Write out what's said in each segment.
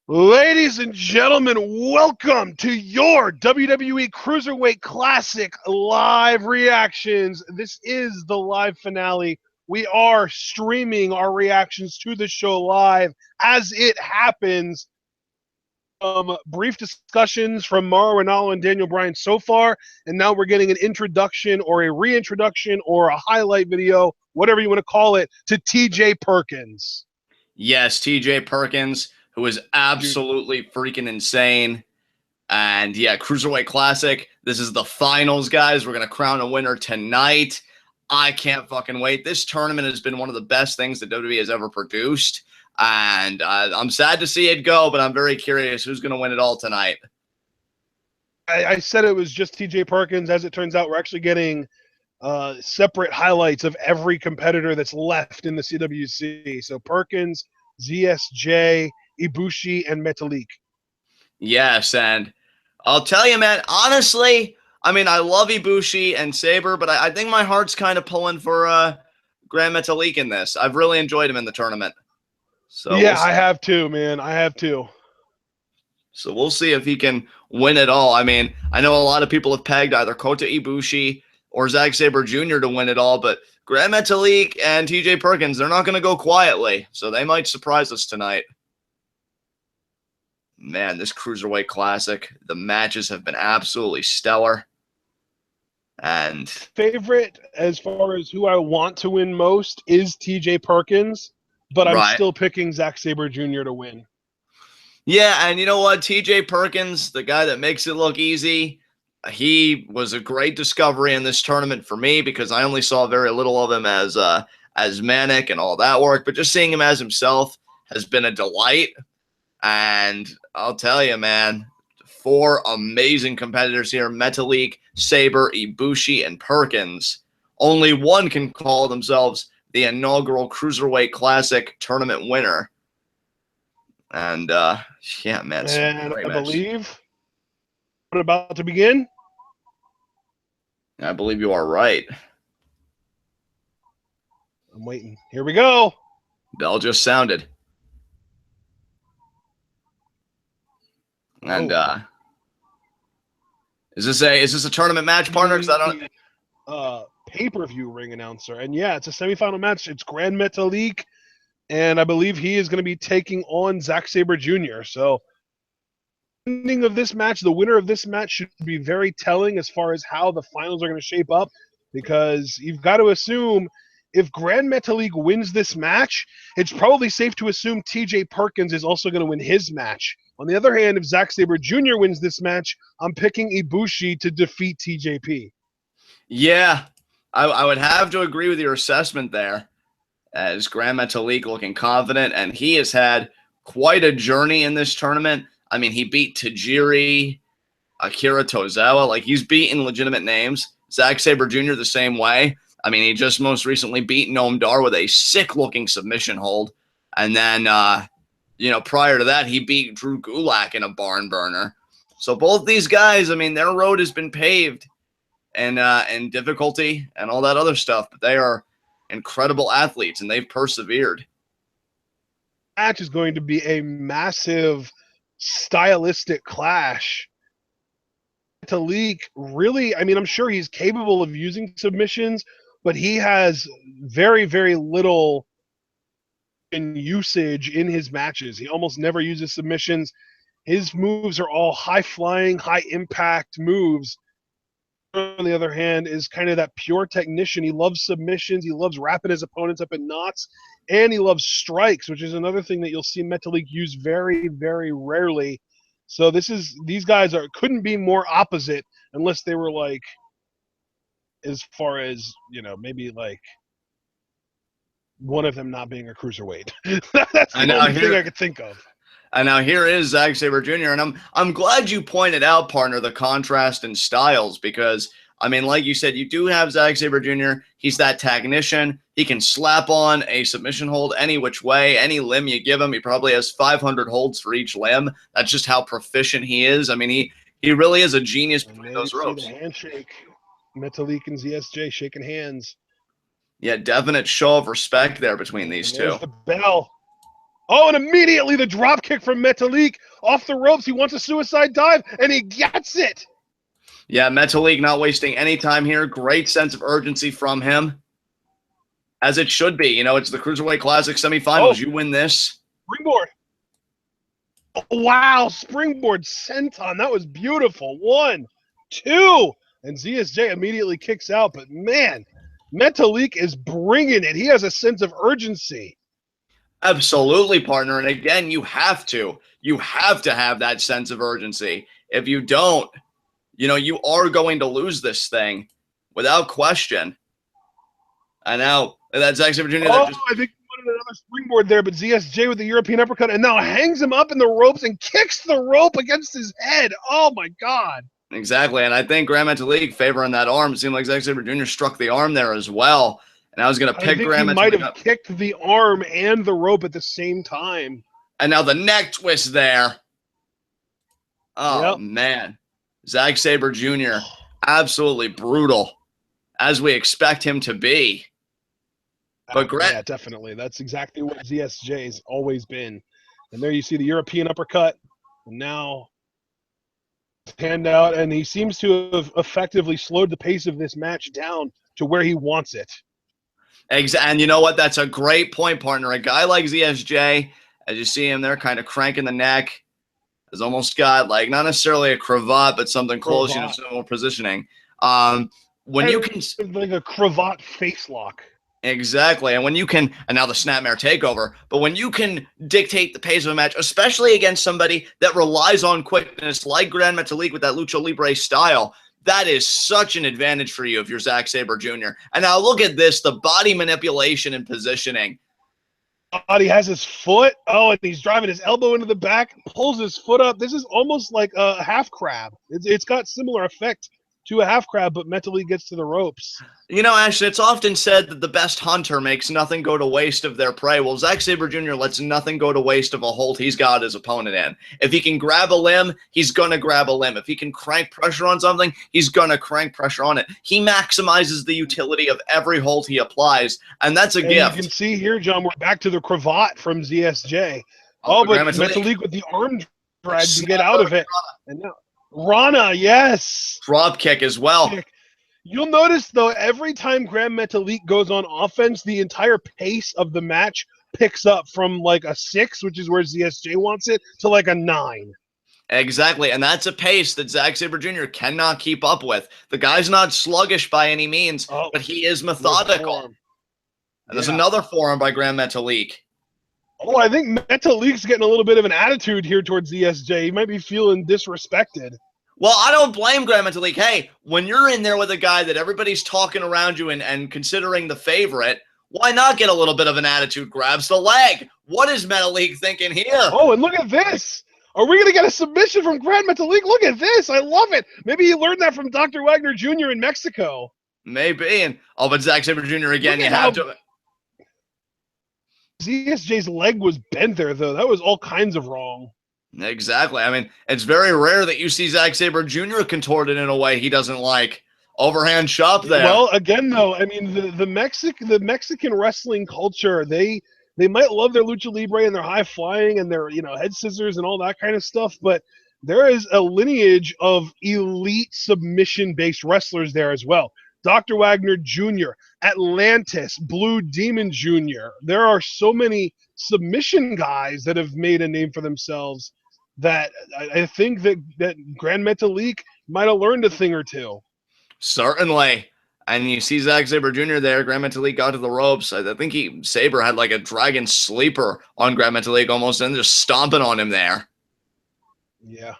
Ladies and gentlemen, welcome to your WWE Cruiserweight Classic live reactions. This is the live finale. We are streaming our reactions to the show live as it happens. Brief discussions from Mauro Ranallo and Daniel Bryan so far, and now we're getting an introduction or a reintroduction or a highlight video, whatever you want to call it, to TJ Perkins. Yes, TJ Perkins, who is absolutely freaking insane. And yeah, Cruiserweight Classic. This is the finals, guys. We're going to crown a winner tonight. I can't fucking wait. This tournament has been one of the best things that WWE has ever produced. And I'm sad to see it go, but I'm very curious who's going to win it all tonight. I said it was just TJ Perkins. As it turns out, we're actually getting separate highlights of every competitor that's left in the CWC. So Perkins, ZSJ, Ibushi, and Metalik. Yes, and I'll tell you, man, honestly, I mean, I love Ibushi and Sabre, but I think my heart's kind of pulling for Gran Metalik in this. I've really enjoyed him in the tournament. So yeah, I have too, man. I have too. So we'll see if he can win it all. I mean, I know a lot of people have pegged either Kota Ibushi or Zack Sabre Jr. to win it all, but Gran Metalik and TJ Perkins, they're not going to go quietly, so they might surprise us tonight. Man, this Cruiserweight Classic, the matches have been absolutely stellar. And favorite as far as who I want to win most is TJ Perkins, but I'm still picking Zack Sabre Jr. to win. Yeah, and you know what? TJ Perkins, the guy that makes it look easy, he was a great discovery in this tournament for me because I only saw very little of him as Manic and all that work, but just seeing him as himself has been a delight. And I'll tell you, man, 4 amazing competitors here: Metalik, Sabre, Ibushi, and Perkins. Only one can call themselves the inaugural Cruiserweight Classic tournament winner. And yeah, man. And I believe we're about to begin. I believe you are right. I'm waiting. Here we go. Bell just sounded. And is this a tournament match, partner? Because I don't pay-per-view ring announcer. And yeah, it's a semifinal match. It's Gran Metalik, and I believe he is going to be taking on Zack Sabre Jr. So ending of this match, the winner of this match should be very telling as far as how the finals are going to shape up, because you've got to assume if Gran Metalik wins this match, it's probably safe to assume TJ Perkins is also going to win his match. On the other hand, if Zack Sabre Jr. wins this match, I'm picking Ibushi to defeat TJP. Yeah, I would have to agree with your assessment there, as Gran Metalik looking confident, and he has had quite a journey in this tournament. I mean, he beat Tajiri, Akira Tozawa. Like, he's beaten legitimate names. Zack Sabre Jr. the same way. I mean, he just most recently beat Noam Dar with a sick-looking submission hold. And then, you know, prior to that, he beat Drew Gulak in a barn burner. So both these guys, I mean, their road has been paved and difficulty and all that other stuff. But they are incredible athletes, and they've persevered. Match is going to be a massive stylistic clash. Metalik really, I mean, I'm sure he's capable of using submissions, but he has very, very little in usage in his matches. He almost never uses submissions. His moves are all high-flying, high-impact moves. On the other hand, is kind of that pure technician. He loves submissions. He loves wrapping his opponents up in knots, and he loves strikes, which is another thing that you'll see Metalik use very, very rarely. So these guys couldn't be more opposite unless they were like, as far as, you know, maybe like one of them not being a cruiserweight. That's the only thing I could think of. And now here is Zack Sabre Jr. And I'm glad you pointed out, partner, the contrast in styles, because I mean, like you said, you do have Zack Sabre Jr. He's that technician. He can slap on a submission hold any which way, any limb you give him. He probably has 500 holds for each limb. That's just how proficient he is. I mean, he really is a genius between those ropes. The handshake, Metalik and ZSJ shaking hands. Yeah, definite show of respect there between these two. The bell. Oh, and immediately the drop kick from Metalik off the ropes. He wants a suicide dive, and he gets it. Yeah, Metalik not wasting any time here. Great sense of urgency from him, as it should be. You know, it's the Cruiserweight Classic semifinals. Oh. You win this. Springboard. Oh, wow, springboard senton. That was beautiful. 1, 2. And ZSJ immediately kicks out. But, man, Metalik is bringing it. He has a sense of urgency. Absolutely, partner. And again, you have to. You have to have that sense of urgency. If you don't, you know, you are going to lose this thing without question. And now that's Zack Sabre Jr. Oh, I think he wanted another springboard there, but ZSJ with the European uppercut and now hangs him up in the ropes and kicks the rope against his head. Oh, my God. Exactly. And I think Gran Metalik favoring that arm. It seemed like Zack Sabre Jr. struck the arm there as well. And I was going to pick Gran Metalik up. He might have kicked the arm and the rope at the same time. And now the neck twist there. Oh, yep. Man. Zack Sabre Jr. absolutely brutal, as we expect him to be. But yeah, definitely. That's exactly what ZSJ's always been. And there you see the European uppercut. And now hand out, and he seems to have effectively slowed the pace of this match down to where he wants it. And you know what? That's a great point, partner. A guy like ZSJ, as you see him there kind of cranking the neck, has almost got, like, not necessarily a cravat, but something close, you know, similar positioning. When you can, like a cravat face lock. Exactly. And when you can, and now the snapmare takeover, but when you can dictate the pace of a match, especially against somebody that relies on quickness like Gran Metalik with that Lucha Libre style, that is such an advantage for you if you're Zack Sabre Jr. And now look at this, the body manipulation and positioning. He has his foot. Oh, and he's driving his elbow into the back, pulls his foot up. This is almost like a half crab. It's got similar effect to a half crab, but Metalik gets to the ropes. You know, Ashley, it's often said that the best hunter makes nothing go to waste of their prey. Well, Zack Sabre Jr. lets nothing go to waste of a hold he's got his opponent in. If he can grab a limb, he's going to grab a limb. If he can crank pressure on something, he's going to crank pressure on it. He maximizes the utility of every hold he applies, and that's a gift. You can see here, John, we're back to the cravat from ZSJ. Oh, but Metalik with the arm drag to get out of it. And now Rana, yes. Drop kick as well. You'll notice, though, every time Gran Metalik goes on offense, the entire pace of the match picks up from like a 6, which is where ZSJ wants it, to like a 9. Exactly, and that's a pace that Zack Sabre Jr. cannot keep up with. The guy's not sluggish by any means, but he is methodical. And there's another forearm by Gran Metalik. Oh, I think Metalik's getting a little bit of an attitude here towards ZSJ. He might be feeling disrespected. Well, I don't blame Gran Metalik. Hey, when you're in there with a guy that everybody's talking around you and considering the favorite, why not get a little bit of an attitude? Grabs the leg. What is Metalik thinking here? Oh, and look at this. Are we going to get a submission from Gran Metalik? Look at this. I love it. Maybe he learned that from Dr. Wagner Jr. in Mexico. Maybe. And but Zack Sabre Jr. again, you have to. ZSJ's leg was bent there, though. That was all kinds of wrong. Exactly. I mean, it's very rare that you see Zack Sabre Jr. contorted in a way he doesn't like. Overhand shove there. Well, again, though, I mean, the Mexican wrestling culture, they might love their lucha libre and their high flying and their, head scissors and all that kind of stuff, but there is a lineage of elite submission-based wrestlers there as well. Dr. Wagner Jr., Atlantis, Blue Demon Jr. There are so many submission guys that have made a name for themselves that I think that Gran Metalik might have learned a thing or two. Certainly. And you see Zack Sabre Jr. there. Gran Metalik got to the ropes. I think Sabre had like a dragon sleeper on Gran Metalik almost and just stomping on him there. Yeah.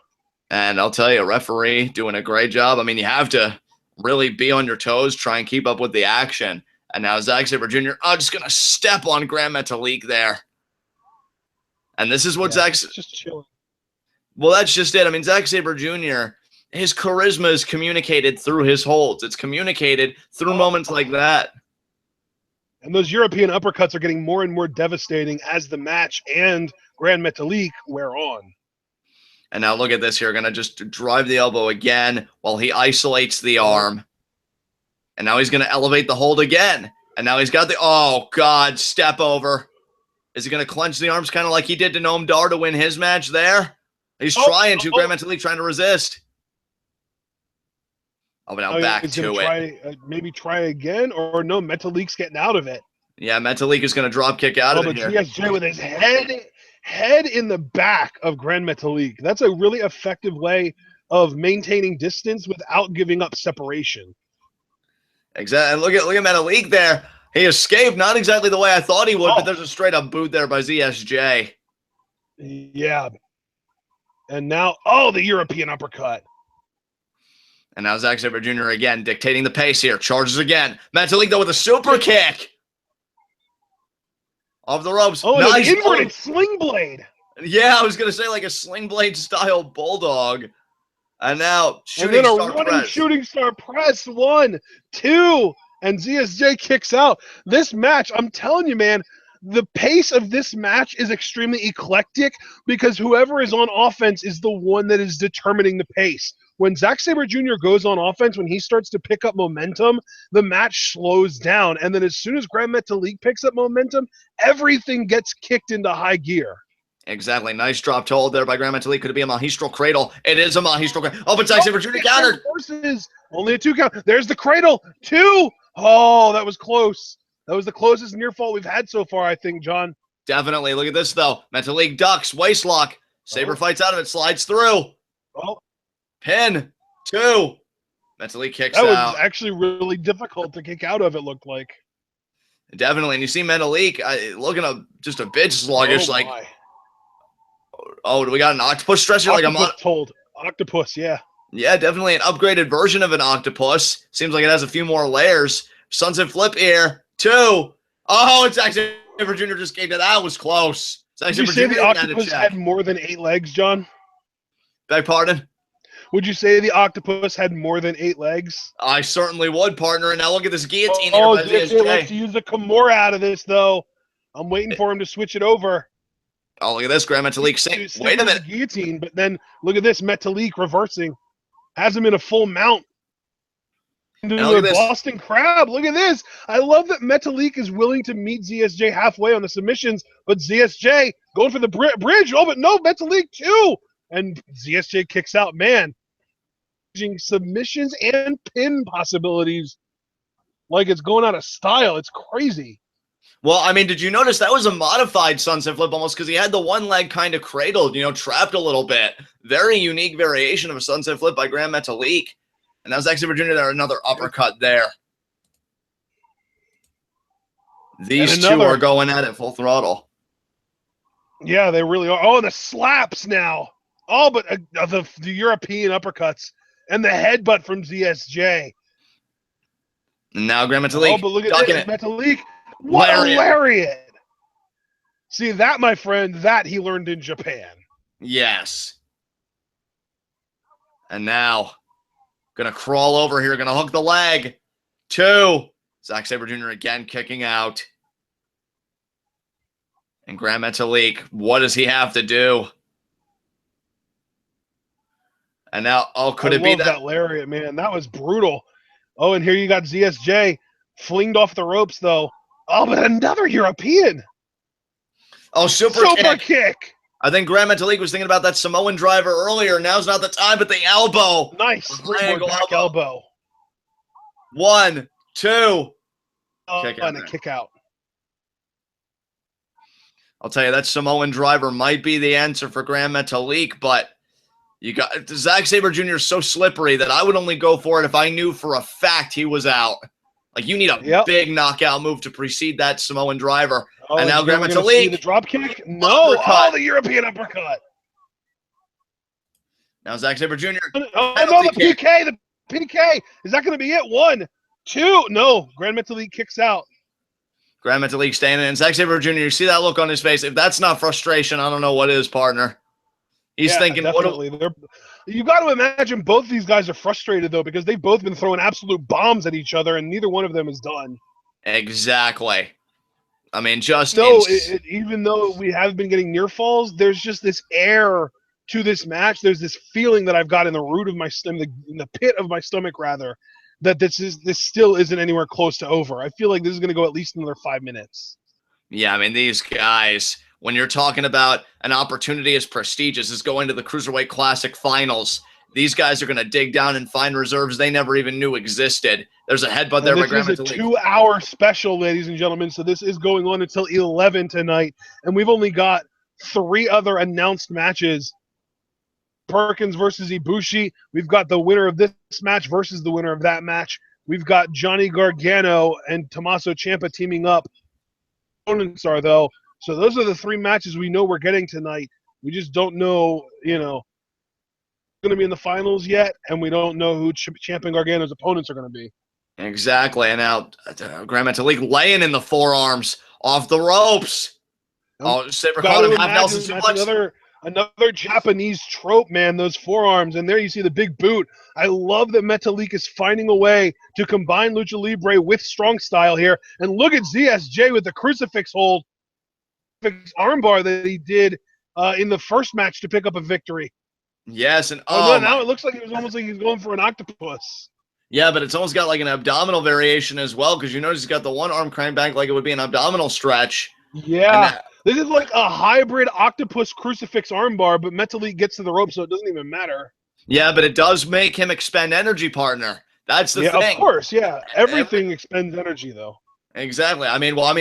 And I'll tell you, referee doing a great job. I mean, you have to really be on your toes, try and keep up with the action. And now Zack Sabre Jr. Just going to step on Gran Metalik there. And this is what Zack's just chilling. Well, that's just it. I mean, Zack Sabre Jr., his charisma is communicated through his holds. It's communicated through moments like that. And those European uppercuts are getting more and more devastating as the match and Gran Metalik wear on. And now look at this here. Going to just drive the elbow again while he isolates the arm. And now he's going to elevate the hold again. And now he's got the, oh, God, step over. Is he going to clench the arms kind of like he did to Noam Dar to win his match there? He's trying to. Gran Metalik trying to resist. Oh, but now back to it. Maybe try again, or no, Metalik's getting out of it. Yeah, Metalik is going to drop kick out of it here. CSJ with his head in the back of Gran Metalik. That's a really effective way of maintaining distance without giving up separation. Exactly. Look at Metalik there. He escaped, not exactly the way I thought he would, but there's a straight-up boot there by ZSJ. Yeah. And now, the European uppercut. And now Zack Sabre Jr. again dictating the pace here. Charges again. Metalik, though, with a super kick. Off the ropes. Oh, nice. An inverted sling blade. Yeah, I was going to say like a sling blade style bulldog. And now shooting star press. 1, 2, and ZSJ kicks out. This match, I'm telling you, man, the pace of this match is extremely eclectic because whoever is on offense is the one that is determining the pace. When Zack Sabre Jr. goes on offense, when he starts to pick up momentum, the match slows down. And then as soon as Gran Metalik picks up momentum, everything gets kicked into high gear. Exactly. Nice drop to hold there by Gran Metalik. Could it be a Mahistral Cradle? It is a Mahistral Cradle. Oh, but Zack Sabre Jr. countered. Only a 2 count. There's the Cradle. 2. Oh, that was close. That was the closest near fall we've had so far, I think, John. Definitely. Look at this, though. Metalik ducks. Waistlock. Sabre fights out of it. Slides through. Oh. Pin. 2. Metalik kicks out. That was actually really difficult to kick out of, it looked like. Definitely. And you see Metalik looking just a bit sluggish. Do we got an octopus stretcher? Octopus, yeah. Yeah, definitely an upgraded version of an octopus. Seems like it has a few more layers. Sunset flip here. 2. Oh, it's actually Sabre Jr. just gave it. That was close. Would you say the octopus had more than 8 legs, John? Beg pardon? Would you say the octopus had more than 8 legs? I certainly would, partner. And now look at this guillotine here by ZSJ. Let's use the Kimura out of this, though. I'm waiting for him to switch it over. Oh, look at this. Gran Metalik. Wait a minute. Guillotine, but then look at this. Metalik reversing. Has him in a full mount. Into the Boston Crab. Look at this. I love that Metalik is willing to meet ZSJ halfway on the submissions, but ZSJ going for the bridge. Oh, but no, Metalik too. And ZSJ kicks out. Man, submissions and pin possibilities like it's going out of style. It's crazy. Well, I mean, did you notice that was a modified sunset flip almost because he had the one leg kind of cradled, trapped a little bit. Very unique variation of a sunset flip by Gran Metalik. And that was Zack Sabre Jr. there, another uppercut there. These two are going at it full throttle. Yeah, they really are. Oh, the slaps now. Oh, but the European uppercuts and the headbutt from ZSJ. And now Gran Metalik. Oh, but look at this. Metalik. What a lariat. See, that, my friend, that he learned in Japan. Yes. And now, going to crawl over here, going to hook the leg. 2. Zack Sabre Jr. again kicking out. And Gran Metalik, what does he have to do? And now, could it be that lariat, man? That was brutal. Oh, and here you got ZSJ flinged off the ropes, though. Oh, but another European. Oh, super kick. I think Gran Metalik was thinking about that Samoan driver earlier. Now's not the time, but the elbow. Nice. Back elbow. 1, 2. And a kick out. I'll tell you, that Samoan driver might be the answer for Gran Metalik, but you got Zack Sabre Jr. is so slippery that I would only go for it if I knew for a fact he was out. Like, you need a big knockout move to precede that Samoan driver. Oh, and now Gran Metalik. The drop kick? No. Uppercut. The European uppercut. Now Zack Sabre Jr. Oh, no, the PK. The PK. Is that going to be it? 1, 2. No. Gran Metalik kicks out. Gran Metalik staying in. And Zack Sabre Jr., you see that look on his face. If that's not frustration, I don't know what is, partner. He's thinking, definitely. You got to imagine both these guys are frustrated, though, because they've both been throwing absolute bombs at each other, and neither one of them is done. Exactly. I mean, even though we have been getting near falls, there's just this air to this match. There's this feeling that I've got in the root of my stomach, in the pit of my stomach, rather, that this still isn't anywhere close to over. I feel like this is going to go at least another 5 minutes. Yeah, I mean, these guys, when you're talking about an opportunity as prestigious as going to the Cruiserweight Classic finals, these guys are going to dig down and find reserves they never even knew existed. There's a headbutt there by This Gran is a Metalik. 2-hour special, ladies and gentlemen, so this is going on until 11 tonight, and we've only got 3 other announced matches. Perkins versus Ibushi. We've got the winner of this match versus the winner of that match. We've got Johnny Gargano and Tommaso Ciampa teaming up. Opponents are, though. So those are the 3 matches we know we're getting tonight. We just don't know, going to be in the finals yet, and we don't know who Ciampa and Gargano's opponents are going to be. Exactly. And now Gran Metalik laying in the forearms off the ropes. Oh, Sabre caught him half Nelson suplex. Another Japanese trope, man, those forearms. And there you see the big boot. I love that Metalik is finding a way to combine Lucha Libre with strong style here. And look at ZSJ with the crucifix hold, armbar that he did in the first match to pick up a victory. Yes, and now it looks like it was almost like he's going for an octopus. Yeah, but it's almost got like an abdominal variation as well, because you notice he's got the one arm crank back like it would be an abdominal stretch. Yeah. This is like a hybrid octopus crucifix armbar, but Metalik gets to the rope, so it doesn't even matter. Yeah, but it does make him expend energy, partner. That's the thing. Of course, yeah. Everything expends energy, though. Exactly.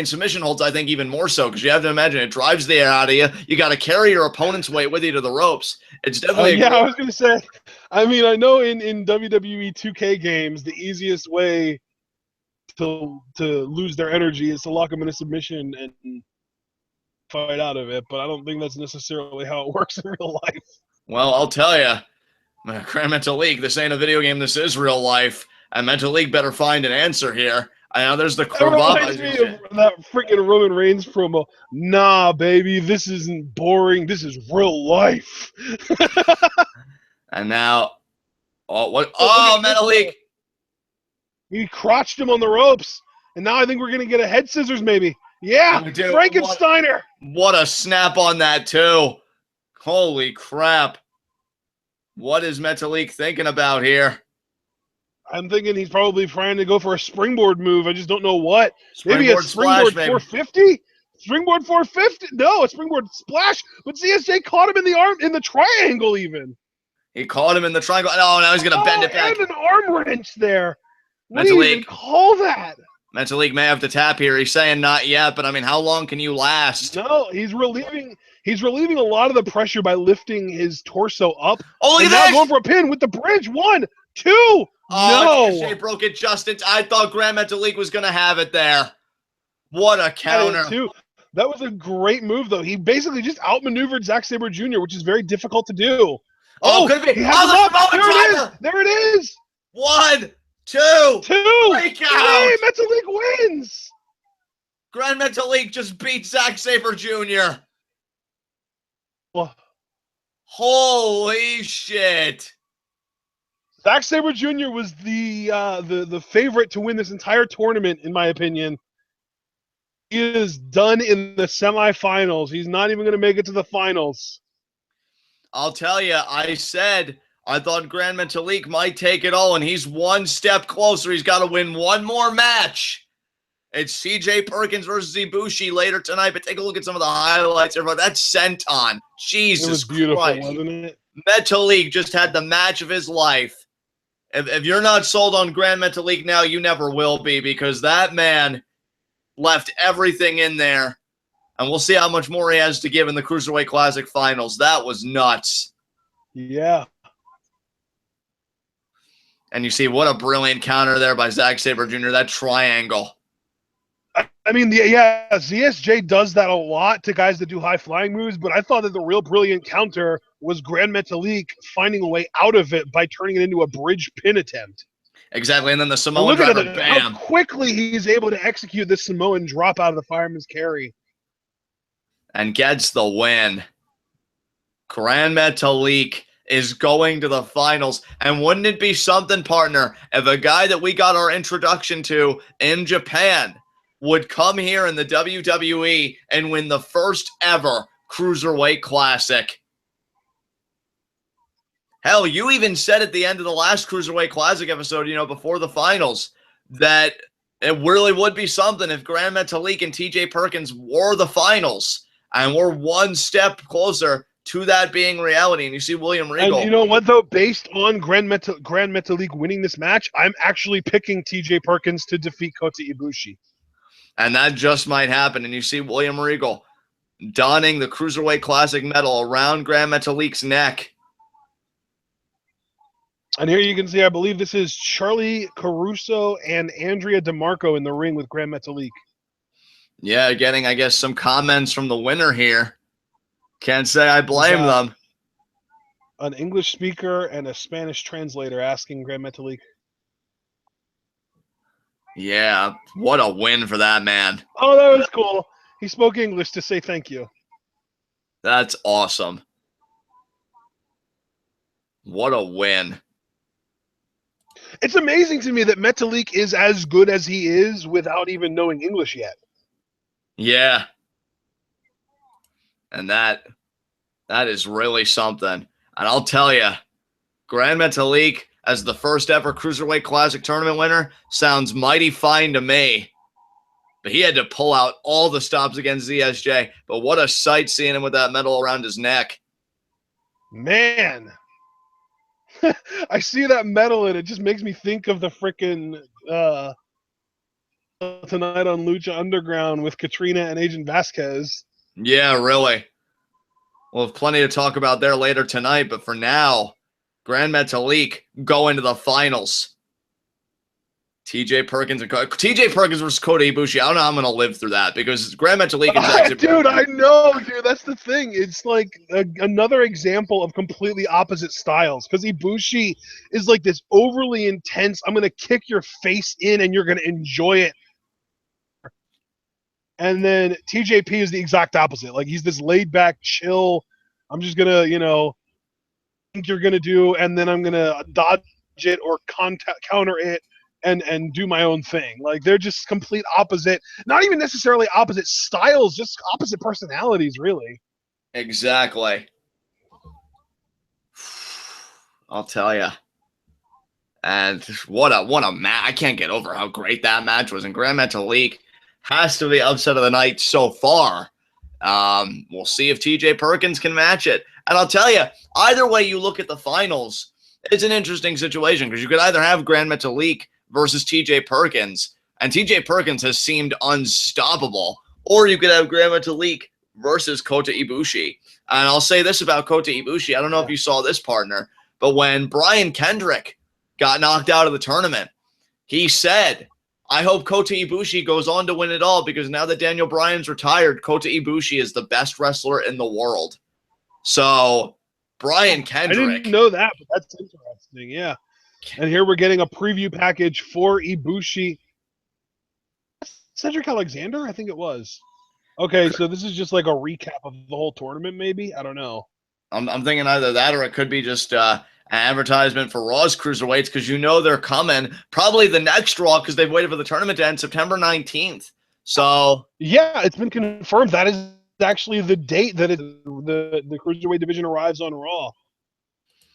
Submission holds, I think, even more so, because you have to imagine it drives the air out of you. You got to carry your opponent's weight with you to the ropes. It's definitely I was going to say, I know in WWE 2K games, the easiest way to lose their energy is to lock them in a submission and fight out of it, but I don't think that's necessarily how it works in real life. Well, I'll tell you, Gran Metalik, this ain't a video game, this is real life, and Metalik better find an answer here. I know there's the reminds me of that freaking Roman Reigns promo. Nah, baby, this isn't boring. This is real life. And now, Metalik. He crotched him on the ropes, and now I think we're gonna get a head scissors, maybe. Yeah, Frankensteiner. What a snap on that too! Holy crap! What is Metalik thinking about here? I'm thinking he's probably trying to go for a springboard move. I just don't know what. Maybe a springboard 450? Springboard 450? No, a springboard splash. But CSJ caught him in the arm, in the triangle even. He caught him in the triangle. Oh, now he's going to bend it back. And an arm wrench there. What do you even call that? Metalik may have to tap here. He's saying not yet, but how long can you last? No, he's relieving a lot of the pressure by lifting his torso up. Oh, look at that! Going for a pin with the bridge. 1, 2. Oh, no. CSJ broke it just in. I thought Gran Metalik was going to have it there. What a counter. That was a great move, though. He basically just outmaneuvered Zack Sabre Jr., which is very difficult to do. Oh, could be. There it is. 1, 2. Break out. Hey, Metalik wins. Gran Metalik just beat Zack Sabre Jr. Well, holy shit. Zack Sabre Jr. was the favorite to win this entire tournament, in my opinion. He is done in the semifinals. He's not even going to make it to the finals. I'll tell you, I said I thought Gran Metalik might take it all, and he's one step closer. He's got to win one more match. It's CJ Perkins versus Ibushi later tonight, but take a look at some of the highlights. Everybody, that's Senton. Jesus, it was beautiful, Christ. Wasn't it? Metalik just had the match of his life. If you're not sold on Gran Metalik now, you never will be, because that man left everything in there. And we'll see how much more he has to give in the Cruiserweight Classic finals. That was nuts. Yeah. And you see what a brilliant counter there by Zack Sabre Jr., that triangle. ZSJ does that a lot to guys that do high-flying moves, but I thought that the real brilliant counter was Gran Metalik finding a way out of it by turning it into a bridge pin attempt. Exactly, and then the Samoan driver, bam. How quickly he's able to execute this Samoan drop out of the fireman's carry. And gets the win. Gran Metalik is going to the finals. And wouldn't it be something, partner, if a guy that we got our introduction to in Japan would come here in the WWE and win the first ever Cruiserweight Classic? Hell, you even said at the end of the last Cruiserweight Classic episode, before the finals, that It really would be something if Gran Metalik and TJ Perkins were the finals, and we're one step closer to that being reality. And you see William Regal. And you know what, though? Based on Gran Metalik winning this match, I'm actually picking TJ Perkins to defeat Kota Ibushi. And that just might happen. And you see William Regal donning the Cruiserweight Classic medal around Gran Metalik's neck. And here you can see, I believe this is Charlie Caruso and Andrea DeMarco in the ring with Gran Metalik. Yeah, getting, I guess, some comments from the winner here. Can't say I blame them. An English speaker and a Spanish translator asking Gran Metalik. Yeah, what a win for that man. Oh, that was cool. He spoke English to say thank you. That's awesome. What a win. It's amazing to me that Metalik is as good as he is without even knowing English yet. Yeah. And that is really something. And I'll tell you, Gran Metalik as the first ever Cruiserweight Classic tournament winner sounds mighty fine to me. But he had to pull out all the stops against ZSJ. But what a sight seeing him with that medal around his neck. Man. I see that medal and it just makes me think of the frickin' tonight on Lucha Underground with Katrina and Agent Vasquez. Yeah, really. We'll have plenty to talk about there later tonight, but for now, Gran Metalik go into the finals. TJ Perkins versus Kota Ibushi. I don't know how I'm going to live through that because Gran Metalik is actually... Dude, I know, dude. That's the thing. It's like another example of completely opposite styles because Ibushi is like this overly intense, I'm going to kick your face in and you're going to enjoy it. And then TJP is the exact opposite. Like, he's this laid-back, chill, I'm just going to, think you're going to do, and then I'm going to dodge it or counter it and do my own thing. Like, they're just complete opposite, not even necessarily opposite styles, just opposite personalities, really. Exactly. I'll tell you. And what a match. I can't get over how great that match was. And Gran Metalik has to be upset of the night so far. We'll see if TJ Perkins can match it. And I'll tell you, either way you look at the finals, it's an interesting situation because you could either have Gran Metalik versus TJ Perkins, and TJ Perkins has seemed unstoppable, or you could have Gran Metalik versus Kota Ibushi. And I'll say this about Kota Ibushi. I don't know if you saw this, partner, but when Brian Kendrick got knocked out of the tournament, he said, I hope Kota Ibushi goes on to win it all because now that Daniel Bryan's retired, Kota Ibushi is the best wrestler in the world. So, Brian Kendrick. I didn't know that, but that's interesting, yeah. And here we're getting a preview package for Ibushi. Cedric Alexander? I think it was. Okay, so this is just like a recap of the whole tournament, maybe? I don't know. I'm thinking either that or it could be just an advertisement for Raw's Cruiserweights because they're coming. Probably the next Raw because they've waited for the tournament to end September 19th. So yeah, it's been confirmed. That is actually the date that the Cruiserweight division arrives on Raw.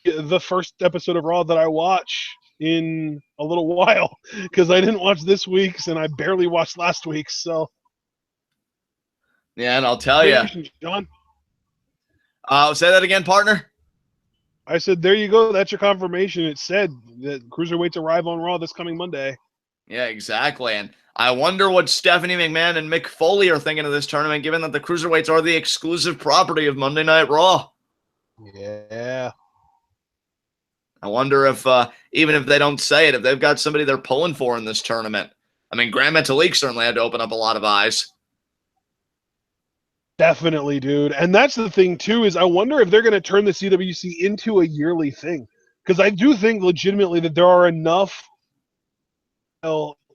The first episode of Raw that I watch in a little while because I didn't watch this week's and I barely watched last week's. So yeah, and I'll tell you, John. Say that again, partner. I said, there you go. That's your confirmation. It said that Cruiserweights arrive on Raw this coming Monday. Yeah, exactly. And I wonder what Stephanie McMahon and Mick Foley are thinking of this tournament, given that the Cruiserweights are the exclusive property of Monday Night Raw. Yeah. I wonder if, even if they don't say it, if they've got somebody they're pulling for in this tournament. I mean, Gran Metalik certainly had to open up a lot of eyes. Definitely, dude. And that's the thing, too, is I wonder if they're going to turn the CWC into a yearly thing. Because I do think legitimately that there are enough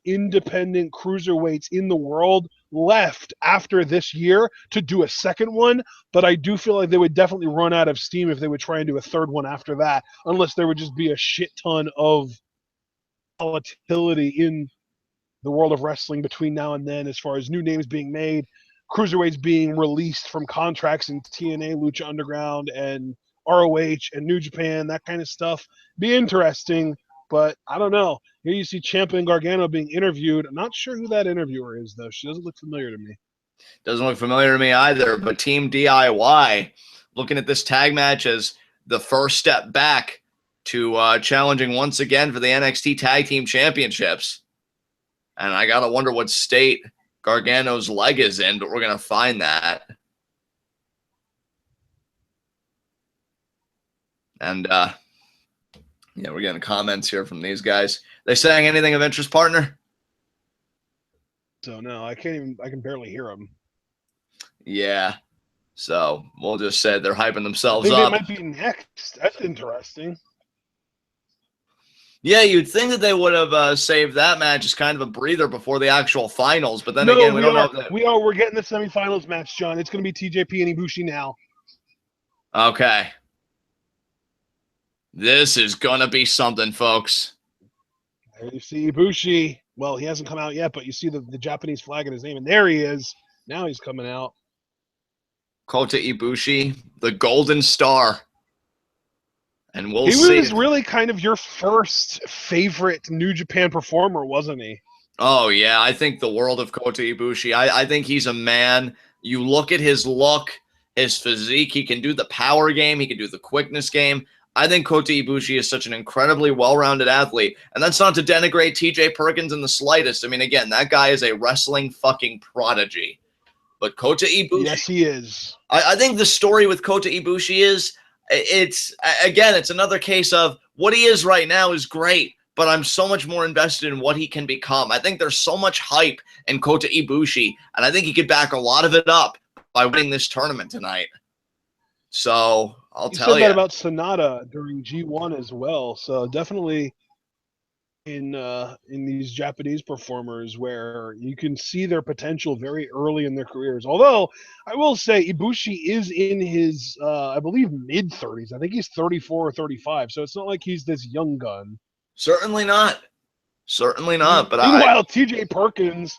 independent cruiserweights in the world left after this year to do a second one. But I do feel like they would definitely run out of steam if they would try and do a third one after that. Unless there would just be a shit ton of volatility in the world of wrestling between now and then as far as new names being made, cruiserweights being released from contracts in TNA, Lucha Underground, and ROH and New Japan, that kind of stuff. Be interesting. But I don't know. Here you see Ciampa and Gargano being interviewed. I'm not sure who that interviewer is, though. She doesn't look familiar to me. Doesn't look familiar to me either, but Team DIY looking at this tag match as the first step back to challenging once again for the NXT Tag Team Championships. And I got to wonder what state Gargano's leg is in, but we're going to find that. And, yeah, we're getting comments here from these guys. They saying anything of interest, partner? So, no, I can barely hear them. Yeah. So we'll just say they're hyping themselves I think up. they might be next. That's interesting. Yeah, you'd think that they would have saved that match as kind of a breather before the actual finals, but then again, we don't know. We're getting the semifinals match, John. It's going to be TJP and Ibushi now. Okay. This is going to be something, folks. There you see Ibushi. Well, he hasn't come out yet, but you see the Japanese flag in his name, and there he is. Now he's coming out. Kota Ibushi, the Golden Star. And we'll see. He was really kind of your first favorite New Japan performer, wasn't he? Oh, yeah. I think the world of Kota Ibushi. I think he's a man. You look at his look, his physique. He can do the power game. He can do the quickness game. I think Kota Ibushi is such an incredibly well-rounded athlete. And that's not to denigrate TJ Perkins in the slightest. I mean, again, that guy is a wrestling fucking prodigy. But Kota Ibushi. Yes, he is. I think the story with Kota Ibushi is, it's another case of what he is right now is great, but I'm so much more invested in what he can become. I think there's so much hype in Kota Ibushi, and I think he could back a lot of it up by winning this tournament tonight. So I'll tell you. You said that about Sonata during G1 as well. So definitely in these Japanese performers where you can see their potential very early in their careers. Although I will say Ibushi is in his I believe mid-30s. I think he's 34 or 35. So it's not like he's this young gun. Certainly not. Certainly not. But meanwhile, TJ Perkins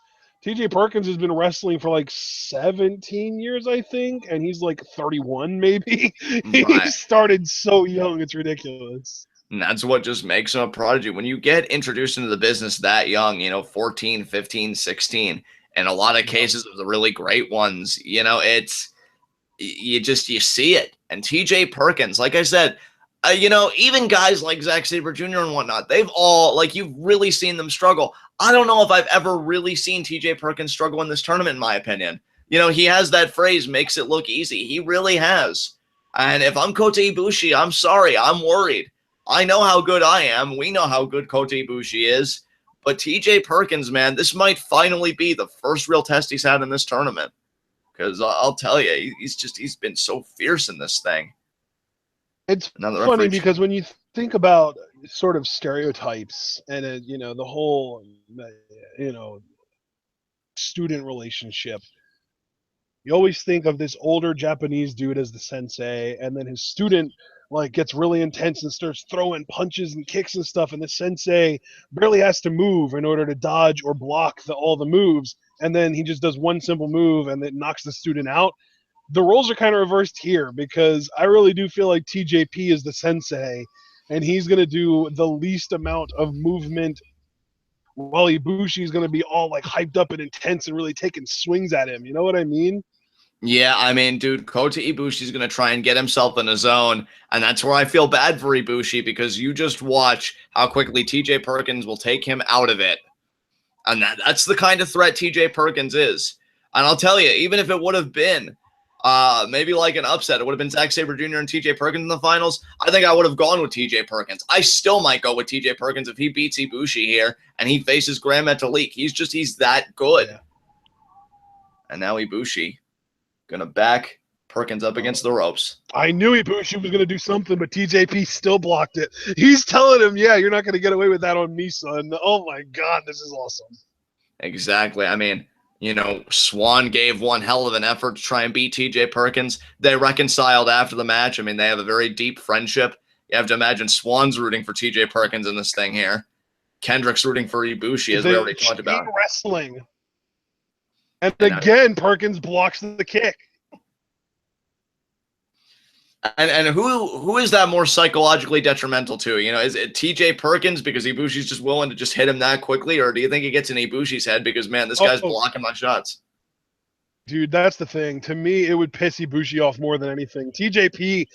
has been wrestling for like 17 years, I think, and he's like 31 maybe. He started so young, it's ridiculous. And that's what just makes him a prodigy. When you get introduced into the business that young, 14, 15, 16, and a lot of cases of the really great ones, it's you see it. And TJ Perkins, like I said, even guys like Zack Sabre Jr. and whatnot, they've all, you've really seen them struggle. I don't know if I've ever really seen TJ Perkins struggle in this tournament, in my opinion. He has that phrase, makes it look easy. He really has. And if I'm Kota Ibushi, I'm sorry, I'm worried. I know how good I am. We know how good Kota Ibushi is. But TJ Perkins, man, this might finally be the first real test he's had in this tournament. Because I'll tell you, he's been so fierce in this thing. It's funny because when you think about sort of stereotypes and, the whole, student relationship, you always think of this older Japanese dude as the sensei, and then his student gets really intense and starts throwing punches and kicks and stuff, and the sensei barely has to move in order to dodge or block all the moves, and then he just does one simple move and it knocks the student out. The roles are kind of reversed here because I really do feel like TJP is the sensei, and he's going to do the least amount of movement while Ibushi is going to be all hyped up and intense and really taking swings at him. You know what I mean? Yeah, I mean, dude, Kota Ibushi is going to try and get himself in a zone, and that's where I feel bad for Ibushi because you just watch how quickly TJ Perkins will take him out of it. And that's the kind of threat TJ Perkins is. And I'll tell you, even if it would have been maybe an upset, it would have been Zack Sabre Jr. and TJ Perkins in the finals, I think I would have gone with TJ Perkins. I still might go with TJ Perkins if he beats Ibushi here and he faces Gran Metalik. He's that good. Yeah. And now Ibushi going to back Perkins up against the ropes. I knew Ibushi was going to do something, but TJP still blocked it. He's telling him, yeah, you're not going to get away with that on me, son. Oh, my God, this is awesome. Exactly. I mean, Swan gave one hell of an effort to try and beat TJ Perkins. They reconciled after the match. I mean, they have a very deep friendship. You have to imagine Swan's rooting for TJ Perkins in this thing here. Kendrick's rooting for Ibushi, as we already talked about. Wrestling. And again, Perkins blocks the kick. And who is that more psychologically detrimental to? You know, is it TJ Perkins because Ibushi's just willing to just hit him that quickly, or do you think it gets in Ibushi's head because, man, this guy's blocking my shots? Dude, that's the thing. To me, it would piss Ibushi off more than anything. TJP,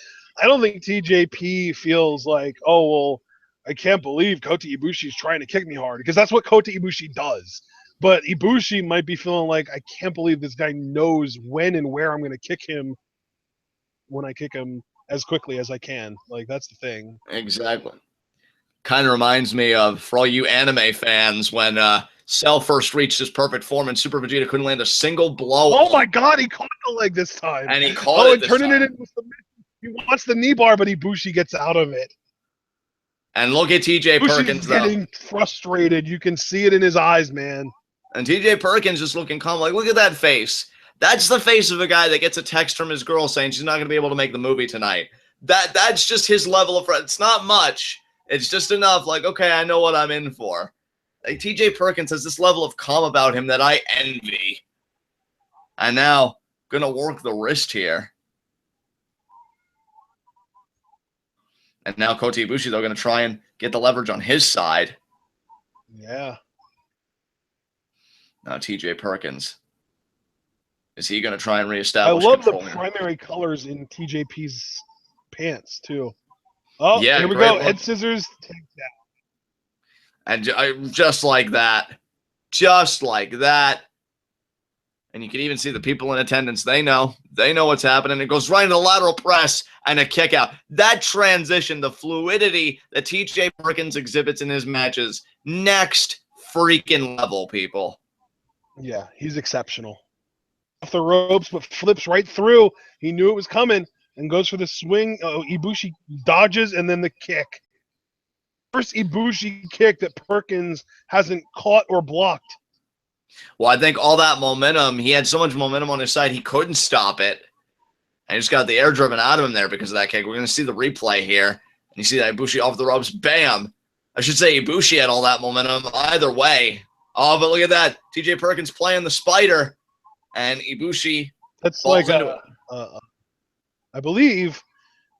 I don't think TJP feels like, oh, well, I can't believe Kota Ibushi is trying to kick me hard, because that's what Kota Ibushi does. But Ibushi might be feeling like, I can't believe this guy knows when and where I'm going to kick him when I kick him as quickly as I can. Like, that's the thing. Exactly. Kind of reminds me of, for all you anime fans, when Cell first reached his perfect form and Super Vegeta couldn't land a single blow. Oh my God, he caught the leg this time. And he caught it this turning time. it into submission. He wants the knee bar, but Ibushi gets out of it. And look at TJ Perkins, though. Getting frustrated. You can see it in his eyes, man. And TJ Perkins just looking calm. Like, look at that face. That's the face of a guy that gets a text from his girl saying she's not going to be able to make the movie tonight. That's just his level of friend. It's not much. It's just enough. Like, okay, I know what I'm in for. Like, TJ Perkins has this level of calm about him that I envy. And now, going to work the wrist here. And now Kota Ibushi, they're going to try and get the leverage on his side. Yeah. Now TJ Perkins. Is he going to try and reestablish control? I love the here? primary colors in TJP's pants, too. Oh, yeah, here we go. Head scissors. Take that. And just like that. Just like that. And you can even see the people in attendance. They know. They know what's happening. It goes right into the lateral press and a kick out. That transition, the fluidity that TJ Perkins exhibits in his matches, next freaking level, people. Yeah, he's exceptional. Off the ropes, but flips right through. He knew it was coming and goes for the swing. Ibushi dodges and then the kick. First Ibushi kick that Perkins hasn't caught or blocked. Well, I think all that momentum, he had so much momentum on his side, he couldn't stop it. And he just got the air driven out of him there because of that kick. We're going to see the replay here. And you see that Ibushi off the ropes. Bam. I should say Ibushi had all that momentum either way. Oh, but look at that. TJ Perkins playing the spider. And Ibushi That's like I believe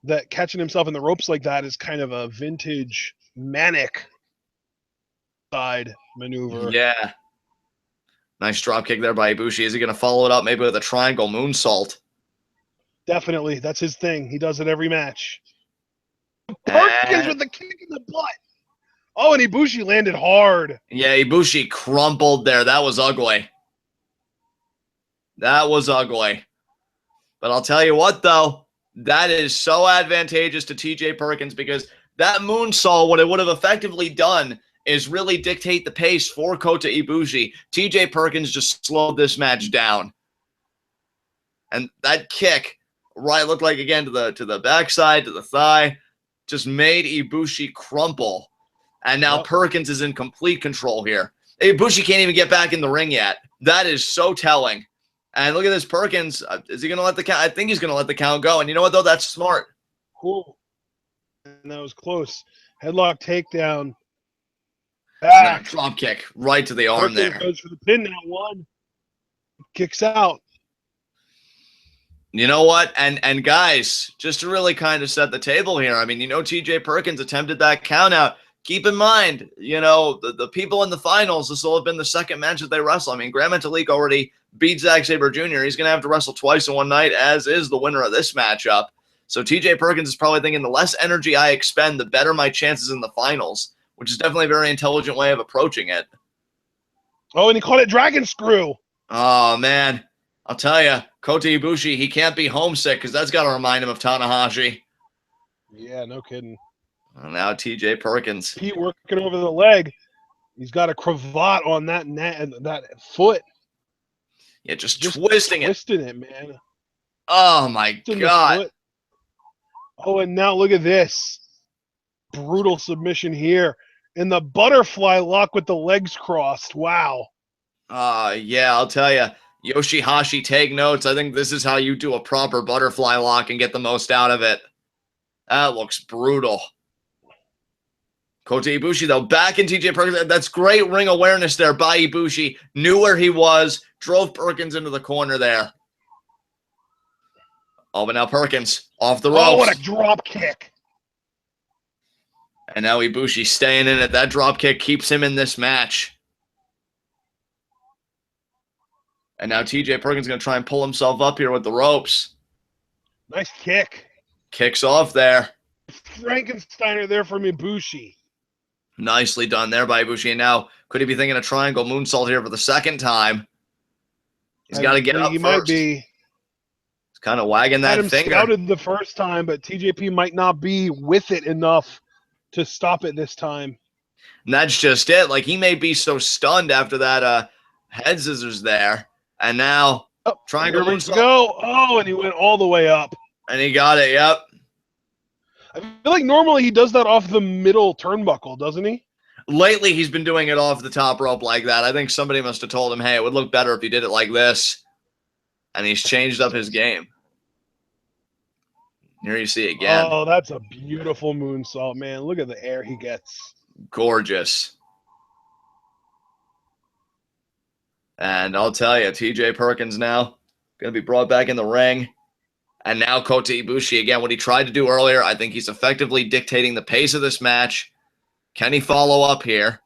that catching himself in the ropes like that is kind of a vintage manic side maneuver. Yeah. Nice drop kick there by Ibushi. Is he going to follow it up maybe with a triangle moonsault? Definitely. That's his thing. He does it every match. Perkins with the kick in the butt. Oh, and Ibushi landed hard. Yeah, Ibushi crumpled there. That was ugly. That was ugly. But I'll tell you what, though. That is so advantageous to TJ Perkins because that moonsault, what it would have effectively done is really dictate the pace for Kota Ibushi. TJ Perkins just slowed this match down. And that kick, right, looked like, again, to the backside, to the thigh, just made Ibushi crumple. And now Perkins is in complete control here. Ibushi can't even get back in the ring yet. That is so telling. And look at this, Perkins. Is he going to let the count? I think he's going to let the count go. And you know what, though? That's smart. Cool. And that was close. Headlock takedown. Back. Drop kick right to the arm there. Goes for the pin now. One. Kicks out. You know what? And guys, just to really kind of set the table here, I mean, you know, TJ Perkins attempted that count out. Keep in mind, you know, the people in the finals, this will have been the second match that they wrestle. I mean, Gran Metalik already beat Zack Sabre Jr. He's going to have to wrestle twice in one night, as is the winner of this matchup. So TJ Perkins is probably thinking the less energy I expend, the better my chances in the finals, which is definitely a very intelligent way of approaching it. Oh, and he caught it dragon screw. Oh, man. I'll tell you, Kota Ibushi, he can't be homesick because that's got to remind him of Tanahashi. Yeah, no kidding. And now TJ Perkins. Pete working over the leg. He's got a cravat on that foot. Yeah, just twisting it, man. Oh, my God. Oh, and now look at this. Brutal submission here. And the butterfly lock with the legs crossed. Wow. Yeah, I'll tell you. Yoshihashi, take notes. I think this is how you do a proper butterfly lock and get the most out of it. That looks brutal. Kota Ibushi, though, back in TJ Perkins. That's great ring awareness there by Ibushi. Knew where he was. Drove Perkins into the corner there. Oh, but now Perkins off the Oh, what ropes. a drop kick. And now Ibushi staying in it. That drop kick keeps him in this match. And now TJ Perkins going to try and pull himself up here with the ropes. Nice kick. Kicks off there. Frankensteiner there from Ibushi. Nicely done there by Ibushi. And now, could he be thinking a triangle moonsault here for the second time? He's got to get up He first. might be. He's kind of wagging that Had him finger. scouted the first time, but TJP might not be with it enough to stop it this time. And that's just it. Like, he may be so stunned after that head scissors there. And now, triangle Let's moonsault. go. Oh, and he went all the way up. And he got it, yep. I feel like normally he does that off the middle turnbuckle, doesn't he? Lately, he's been doing it off the top rope like that. I think somebody must have told him, hey, it would look better if he did it like this. And he's changed up his game. Here you see it again. Oh, that's a beautiful moonsault, man. Look at the air he gets. Gorgeous. And I'll tell you, TJ Perkins now going to be brought back in the ring. And now Kota Ibushi, again, what he tried to do earlier, I think he's effectively dictating the pace of this match. Can he follow up here?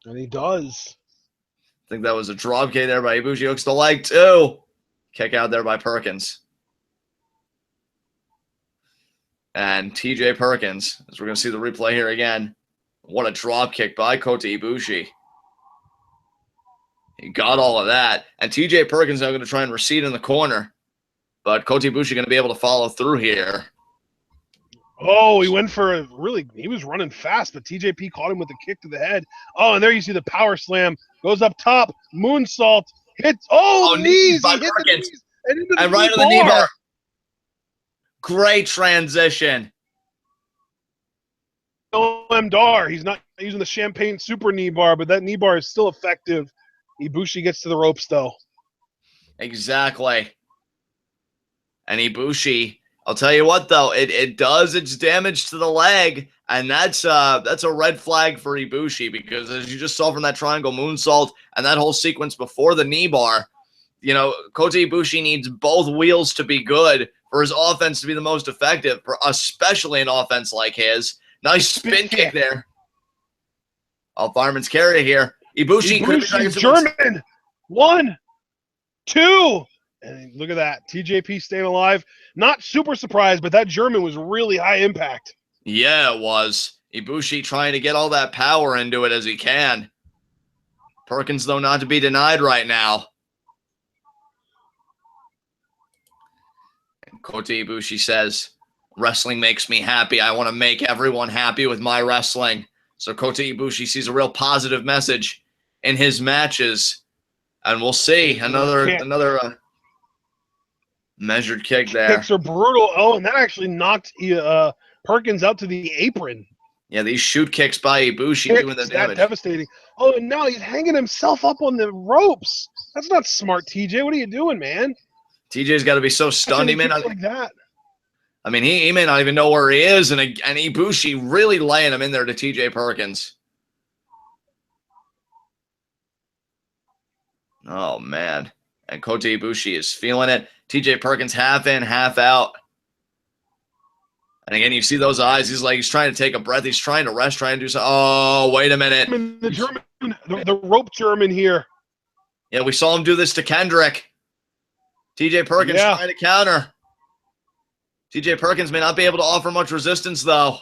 And he does. I think that was a drop kick there by Ibushi. Hooks the leg, too. Kick out there by Perkins. And TJ Perkins, as we're going to see the replay here again. What a drop kick by Kota Ibushi. He got all of that. And TJ Perkins now going to try and recede in the corner. But Kota Ibushi going to be able to follow through here. Oh, he went for a really, he was running fast, but TJP caught him with a kick to the head. Oh, and there you see the power slam. Goes up top, moonsault, hits, knees. By He hit the Perkins. knees and into the And right knee on the knee bar. bar. Great transition. OM Dar. He's not using the champagne super knee bar, but that knee bar is still effective. Ibushi gets to the ropes, though. Exactly. And Ibushi, I'll tell you what, though, it does its damage to the leg, and that's a red flag for Ibushi because, as you just saw from that triangle moonsault and that whole sequence before the knee bar, you know, Kota Ibushi needs both wheels to be good for his offense to be the most effective, especially an offense like his. Nice spin kick there. Oh, fireman's carry here. Ibushi's German. 1, 2. And look at that. TJP staying alive. Not super surprised, but that German was really high impact. Yeah, it was. Ibushi trying to get all that power into it as he can. Perkins, though, not to be denied right now. And Kota Ibushi says, wrestling makes me happy. I want to make everyone happy with my wrestling. So Kota Ibushi sees a real positive message in his matches. And we'll see. Another measured kick there. Kicks are brutal. Oh, and that actually knocked Perkins out to the apron. Yeah, these shoot kicks by Ibushi doing the damage. Devastating. Oh, and now he's hanging himself up on the ropes. That's not smart, TJ. What are you doing, man? TJ's got to be so stunned. He may not like that. I mean, he may not even know where he is, and Ibushi really laying him in there to TJ Perkins. Oh, man. And Kota Ibushi is feeling it. TJ Perkins half in, half out. And again, you see those eyes. He's trying to take a breath. He's trying to rest, trying to do something. Oh, wait a minute. The German, the rope German here. Yeah, we saw him do this to Kendrick. TJ Perkins trying to counter. TJ Perkins may not be able to offer much resistance, though.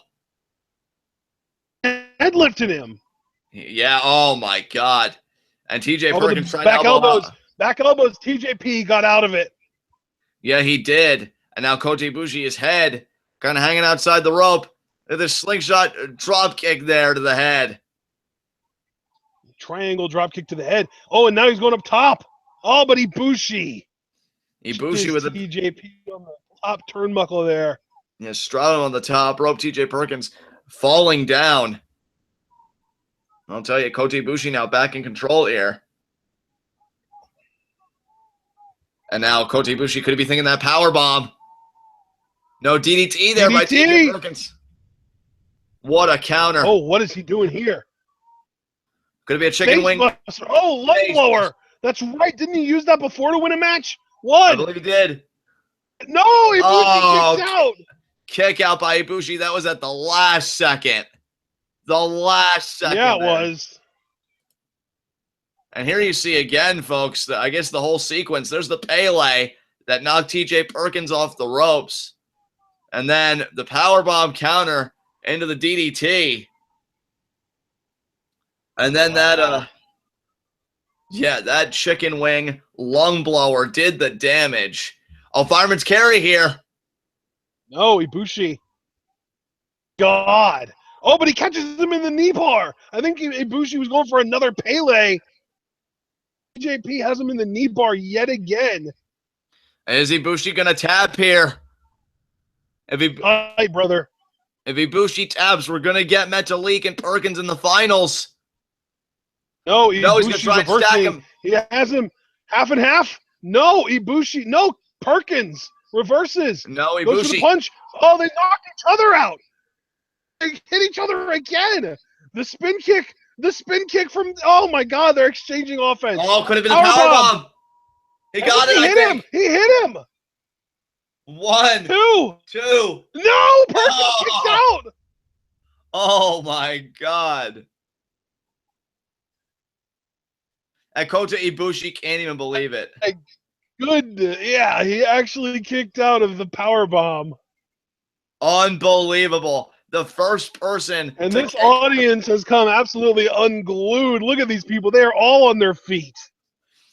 Headlifting him. Yeah, oh my God. And TJ Perkins trying back to elbow. Back elbows. TJP got out of it. Yeah, he did. And now Kota Ibushi, his head, kind of hanging outside the rope. There's a slingshot drop kick there to the head. Triangle drop kick to the head. Oh, and now he's going up top. Oh, but Ibushi. Ibushi with a TJP on the top turnbuckle there. Yeah, straddling on the top rope. TJ Perkins falling down. I'll tell you, Kota Ibushi now back in control here. And now Kota Ibushi could be thinking that power bomb. No DDT there by TJ Perkins. What a counter. Oh, what is he doing here? Could it be a chicken wing? Buster. Oh, low blower. That's right. Didn't he use that before to win a match? What? I believe he did. No, Ibushi Oh, kicked out. kick out by Ibushi. That was at the last second. The last Yeah, second it there. was. And here you see again, folks, I guess the whole sequence. There's the Pele that knocked TJ Perkins off the ropes. And then the powerbomb counter into the DDT. And then that chicken wing lung blower did the damage. Oh, fireman's carry here. No, Ibushi. God. Oh, but he catches him in the knee bar. I think Ibushi was going for another Pele. TJP has him in the knee bar yet again. Is Ibushi going to tap here? Hi, brother. If Ibushi taps, we're going to get Metalik and Perkins in the finals. No, he's going to try and stack him. He has him half and half. No, Ibushi. No, Perkins reverses. No, Ibushi. Goes for the punch. Oh, they knocked each other out. They hit each other again. The spin kick. The spin kick from. Oh my God, they're exchanging offense. Oh, could have been a powerbomb. He got it. He hit him. He hit him. 1, 2. 2. No, Perkins kicked out. Oh my God. And Kota Ibushi can't even believe it. Good. Yeah, he actually kicked out of the powerbomb. Unbelievable. The first person. And this audience has come absolutely unglued. Look at these people. They are all on their feet.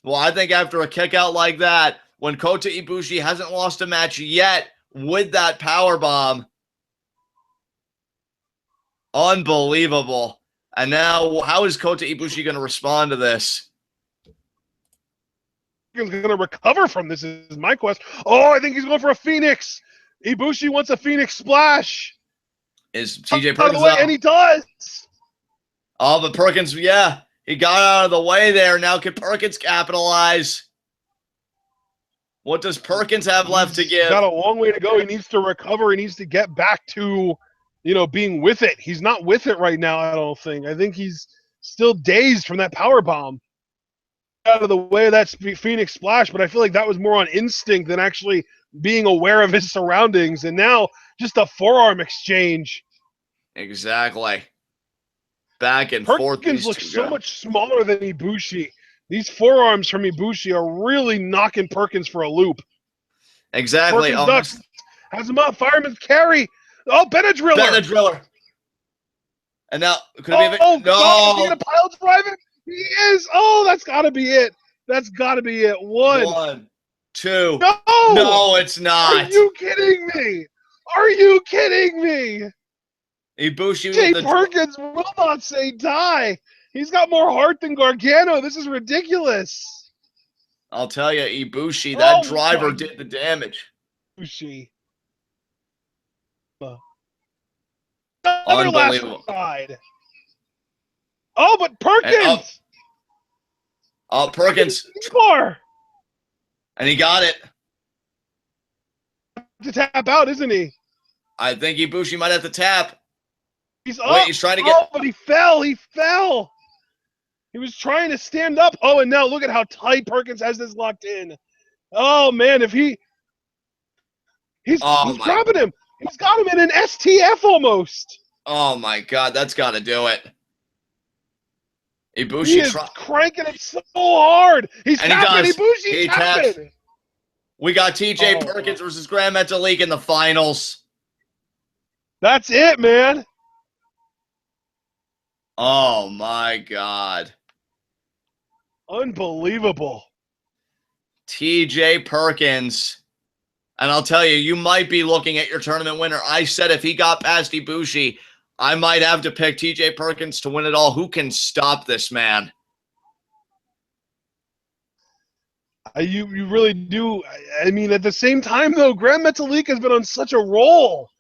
Well, I think after a kick out like that, when Kota Ibushi hasn't lost a match yet with that powerbomb, unbelievable. And now, how is Kota Ibushi going to respond to this? He's going to recover from this is my question. Oh, I think he's going for a Phoenix. Ibushi wants a Phoenix splash. Is TJ Perkins out of the way, and he does. Oh, but Perkins, yeah, he got out of the way there. Now can Perkins capitalize? What does Perkins have left to give? He's got a long way to go. He needs to recover. He needs to get back to, being with it. He's not with it right now, I don't think. I think he's still dazed from that power bomb. Out of the way of that Phoenix splash, but I feel like that was more on instinct than actually being aware of his surroundings. And now just a forearm exchange. Exactly. Back and Perkins forth. Perkins looks so much smaller than Ibushi. These forearms from Ibushi are really knocking Perkins for a loop. Exactly. Perkins ducks, has him up. Fireman's carry. Oh, Benadriller. Benadriller. And now, could it be? Oh, no. God, is he going to pile drive it? He is. Oh, that's got to be it. That's got to be it. 1, 2. No, it's not. Are you kidding me? Are you kidding me? Ibushi Perkins will not say die. He's got more heart than Gargano. This is ridiculous. I'll tell you, Ibushi, that driver did the damage. Ibushi. Unbelievable. Side. Oh, but Perkins. Oh, Perkins. Score. And he got it. To tap out, isn't he? I think Ibushi might have to tap. He's up. Wait, he's trying to get. Oh, but he fell. He fell. He was trying to stand up. Oh, and now look at how tight Perkins has this locked in. Oh man, if he's grabbing him. He's got him in an STF almost. Oh my God, that's got to do it. Ibushi he is cranking it so hard. He's tapping. Ibushi's tapping. We got TJ Perkins versus Gran Metalik in the finals. That's it, man. Oh my God. Unbelievable. TJ Perkins. And I'll tell you, you might be looking at your tournament winner. I said if he got past Ibushi, I might have to pick TJ Perkins to win it all. Who can stop this man? You really do. I mean, at the same time, though, Gran Metalik has been on such a roll.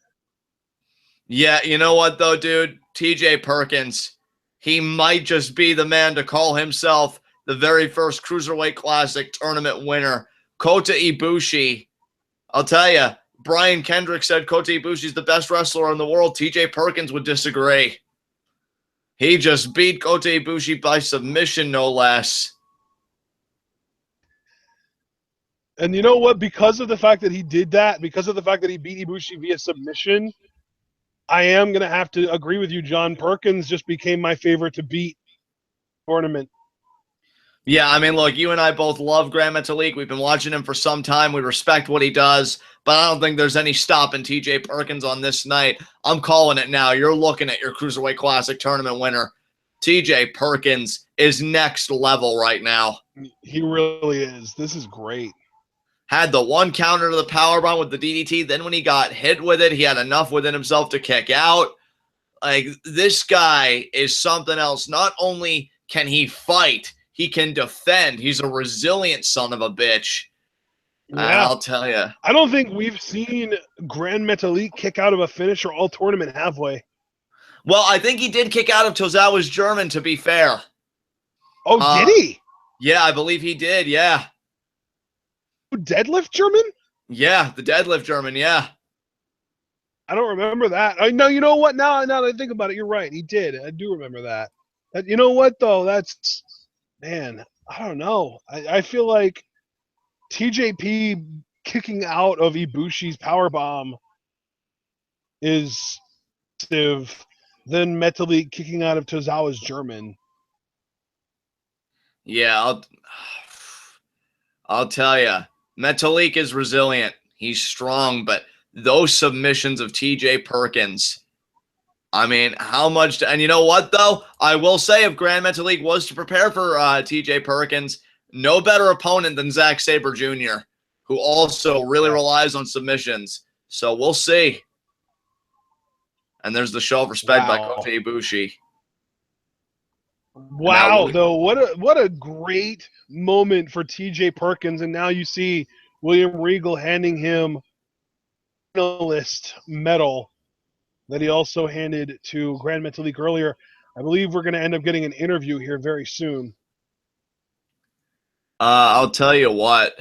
Yeah, you know what, though, dude? TJ Perkins, he might just be the man to call himself the very first Cruiserweight Classic tournament winner. Kota Ibushi, I'll tell you, Brian Kendrick said Kota Ibushi's the best wrestler in the world. TJ Perkins would disagree. He just beat Kota Ibushi by submission, no less. And you know what? Because of the fact that he did that, because of the fact that he beat Ibushi via submission, I am going to have to agree with you. John Perkins just became my favorite to beat tournament. Yeah, I mean, look, you and I both love Gran Metalik. We've been watching him for some time. We respect what he does, but I don't think there's any stopping TJ Perkins on this night. I'm calling it now. You're looking at your Cruiserweight Classic tournament winner. TJ Perkins is next level right now. He really is. This is great. Had the one counter to the powerbomb with the DDT. Then when he got hit with it, he had enough within himself to kick out. Like, this guy is something else. Not only can he fight, he can defend. He's a resilient son of a bitch. Yeah. I'll tell you. I don't think we've seen Gran Metalik kick out of a finisher all tournament halfway. Well, I think he did kick out of Tozawa's German, to be fair. Oh, did he? Yeah, I believe he did, yeah. Deadlift German? Yeah, the deadlift German, yeah. I don't remember that. I know. You know what? Now that I think about it, you're right. He did. I do remember that. You know what, though? That's, man, I don't know. I feel like TJP kicking out of Ibushi's powerbomb is than Metalik kicking out of Tozawa's German. Yeah, I'll tell you. Metalik is resilient. He's strong, but those submissions of TJ Perkins, I mean, how much? And you know what, though? I will say, if Gran Metalik was to prepare for TJ Perkins, no better opponent than Zack Sabre Jr., who also really relies on submissions. So we'll see. And there's the show of respect by Kota Ibushi. Wow, though, what a great moment for TJ Perkins. And now you see William Regal handing him finalist medal that he also handed to Gran Metalik earlier. I believe we're going to end up getting an interview here very soon. I'll tell you what,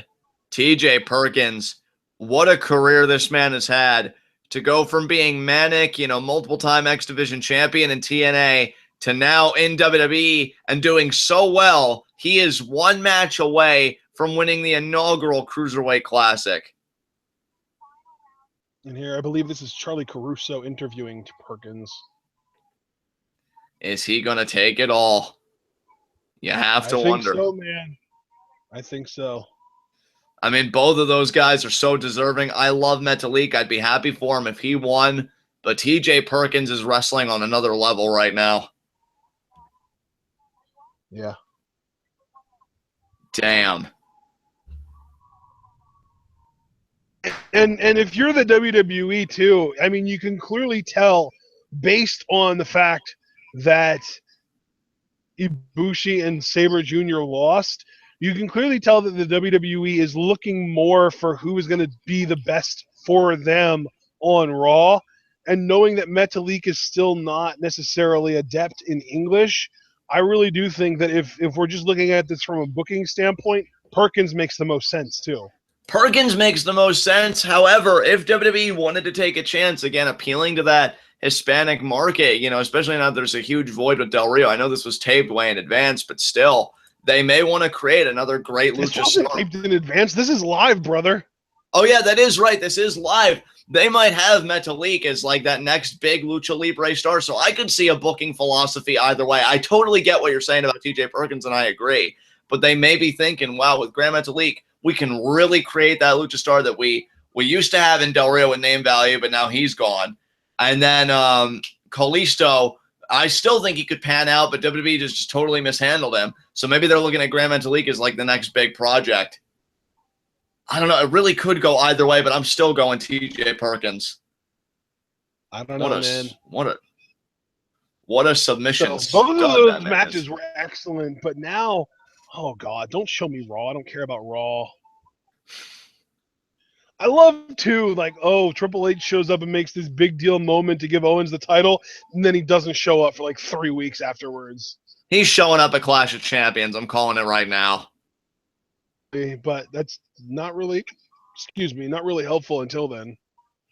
TJ Perkins, what a career this man has had. To go from being manic, multiple-time X Division champion in TNA, to now in WWE and doing so well, he is one match away from winning the inaugural Cruiserweight Classic. And here, I believe this is Charlie Caruso interviewing Perkins. Is he going to take it all? You have to wonder. I think so, man. I think so. I mean, both of those guys are so deserving. I love Metalik. I'd be happy for him if he won. But TJ Perkins is wrestling on another level right now. Yeah. Damn. And if you're the WWE too, I mean, you can clearly tell based on the fact that Ibushi and Sabre Jr. lost, you can clearly tell that the WWE is looking more for who is going to be the best for them on Raw. And knowing that Metalik is still not necessarily adept in English, I really do think that if we're just looking at this from a booking standpoint, Perkins makes the most sense too. Perkins makes the most sense. However, if WWE wanted to take a chance, again, appealing to that Hispanic market, especially now there's a huge void with Del Rio. I know this was taped way in advance, but still, they may want to create another great lucha star. This wasn't taped in advance. This is live, brother. Oh, yeah, that is right. This is live. They might have Metalik as like that next big Lucha Libre star. So I could see a booking philosophy either way. I totally get what you're saying about TJ Perkins, and I agree. But they may be thinking, wow, with Gran Metalik, we can really create that lucha star that we used to have in Del Rio with name value, but now he's gone. And then Kalisto, I still think he could pan out, but WWE just totally mishandled him. So maybe they're looking at Gran Metalik as like the next big project. I don't know. It really could go either way, but I'm still going TJ Perkins. I don't know, man. What a submission. So both of those matches were excellent, but now, oh, God, don't show me Raw. I don't care about Raw. I love, too, like, Triple H shows up and makes this big deal moment to give Owens the title, and then he doesn't show up for like 3 weeks afterwards. He's showing up at Clash of Champions. I'm calling it right now. But that's not really helpful until then.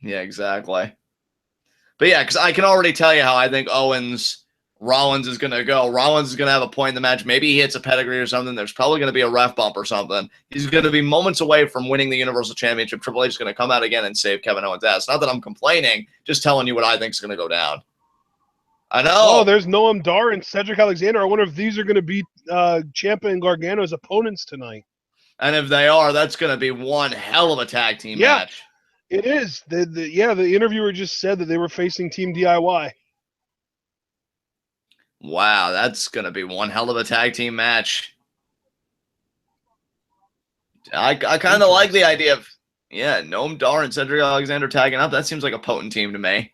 Yeah, exactly. But yeah, because I can already tell you how I think Owens Rollins is going to go. Rollins is going to have a point in the match. Maybe he hits a pedigree or something. There's probably going to be a ref bump or something. He's going to be moments away from winning the Universal Championship. Triple H is going to come out again and save Kevin Owens' ass. Not that I'm complaining, just telling you what I think is going to go down. I know. Oh, there's Noam Dar and Cedric Alexander. I wonder if these are going to be Ciampa and Gargano's opponents tonight. And if they are, that's going to be one hell of a tag team match. It is. The interviewer just said that they were facing Team DIY. Wow, that's going to be one hell of a tag team match. I kind of like the idea of, Noam Dar and Cedric Alexander tagging up. That seems like a potent team to me.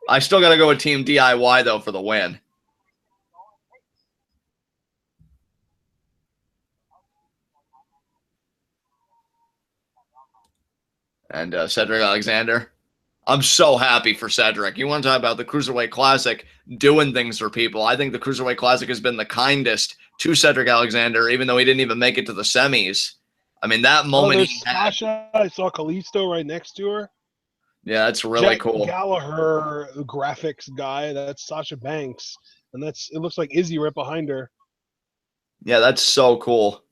I still got to go with Team DIY, though, for the win. And Cedric Alexander. I'm so happy for Cedric. You want to talk about the Cruiserweight Classic doing things for people. I think the Cruiserweight Classic has been the kindest to Cedric Alexander, even though he didn't even make it to the semis. I mean, that moment there's Sasha. I saw Kalisto right next to her. Yeah, that's really cool. Gallagher, the graphics guy, that's Sasha Banks. And it looks like Izzy right behind her. Yeah, that's so cool.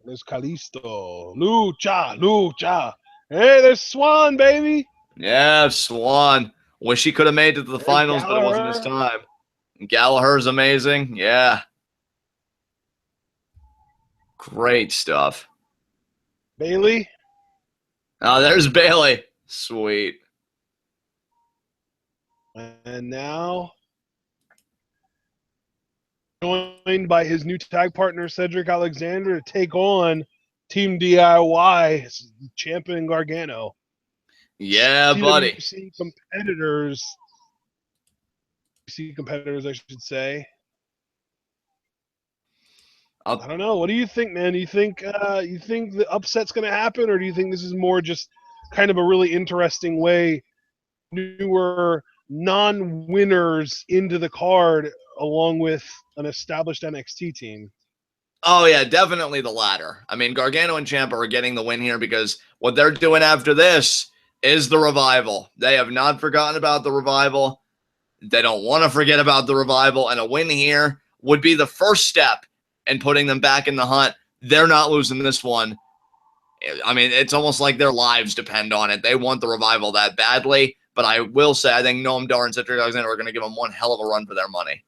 There's Kalisto. Lucha. Hey, there's Swan, baby. Yeah, Swan. Wish he could have made it to the finals, but it wasn't his time. Gallagher's amazing. Yeah. Great stuff. Bailey. Oh, there's Bailey. Sweet. And now joined by his new tag partner, Cedric Alexander, to take on Team DIY, Ciampa and Gargano. Yeah, buddy. CWC competitors, I should say. I don't know. What do you think, man? Do you think the upset's going to happen, or do you think this is more just kind of a really interesting way newer non-winners into the card along with an established NXT team? Oh, yeah, definitely the latter. I mean, Gargano and Ciampa are getting the win here because what they're doing after this is the Revival. They have not forgotten about the Revival. They don't want to forget about the Revival, and a win here would be the first step in putting them back in the hunt. They're not losing this one. I mean, it's almost like their lives depend on it. They want the Revival that badly, but I will say I think Noam Dar and Cedric Alexander are going to give them one hell of a run for their money.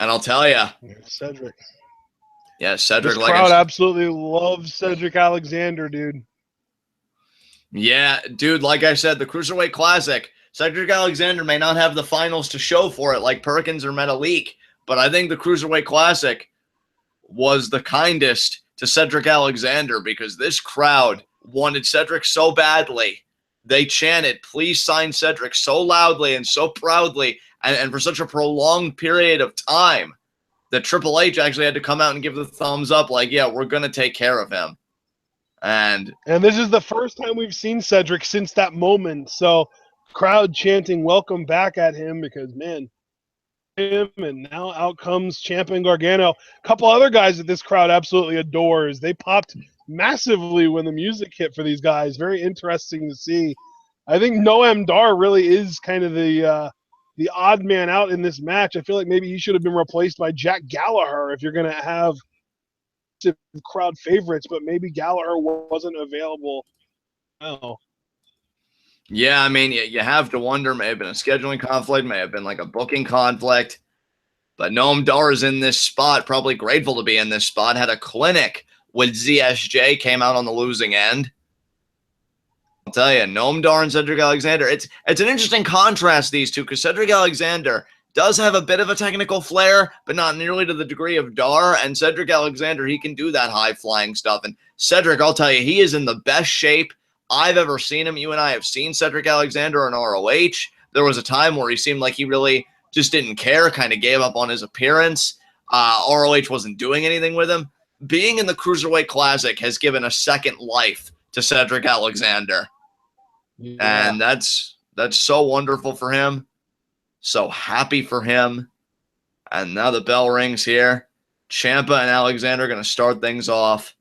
And I'll tell you, Cedric. Yeah, Cedric. This crowd absolutely loves Cedric Alexander, dude. Yeah, dude, like I said, the Cruiserweight Classic, Cedric Alexander may not have the finals to show for it like Perkins or Metalik, but I think the Cruiserweight Classic was the kindest to Cedric Alexander because this crowd wanted Cedric so badly. They chanted, "Please sign Cedric," so loudly and so proudly and for such a prolonged period of time that Triple H actually had to come out and give the thumbs up like, yeah, we're going to take care of him. And this is the first time we've seen Cedric since that moment. So crowd chanting welcome back at him because, man, him, and now out comes Ciampa and Gargano. A couple other guys that this crowd absolutely adores. They popped massively when the music hit for these guys. Very interesting to see. I think Noam Dar really is kind of the odd man out in this match. I feel like maybe he should have been replaced by Jack Gallagher if you're going to have crowd favorites, but maybe Gallagher wasn't available. Oh. Yeah, I mean, you have to wonder, may have been a scheduling conflict, may have been like a booking conflict, but Noam Dar is in this spot, probably grateful to be in this spot, had a clinic with ZSJ, came out on the losing end. I'll tell you, Noam Dar and Cedric Alexander, it's an interesting contrast, these two, because Cedric Alexander does have a bit of a technical flair, but not nearly to the degree of Dar, and Cedric Alexander, he can do that high-flying stuff, and Cedric, I'll tell you, he is in the best shape I've ever seen him. You and I have seen Cedric Alexander in ROH. There was a time where he seemed like he really just didn't care, kind of gave up on his appearance. ROH wasn't doing anything with him. Being in the Cruiserweight Classic has given a second life to Cedric Alexander. Yeah. And that's so wonderful for him. So happy for him. And now the bell rings here. Ciampa and Alexander are going to start things off.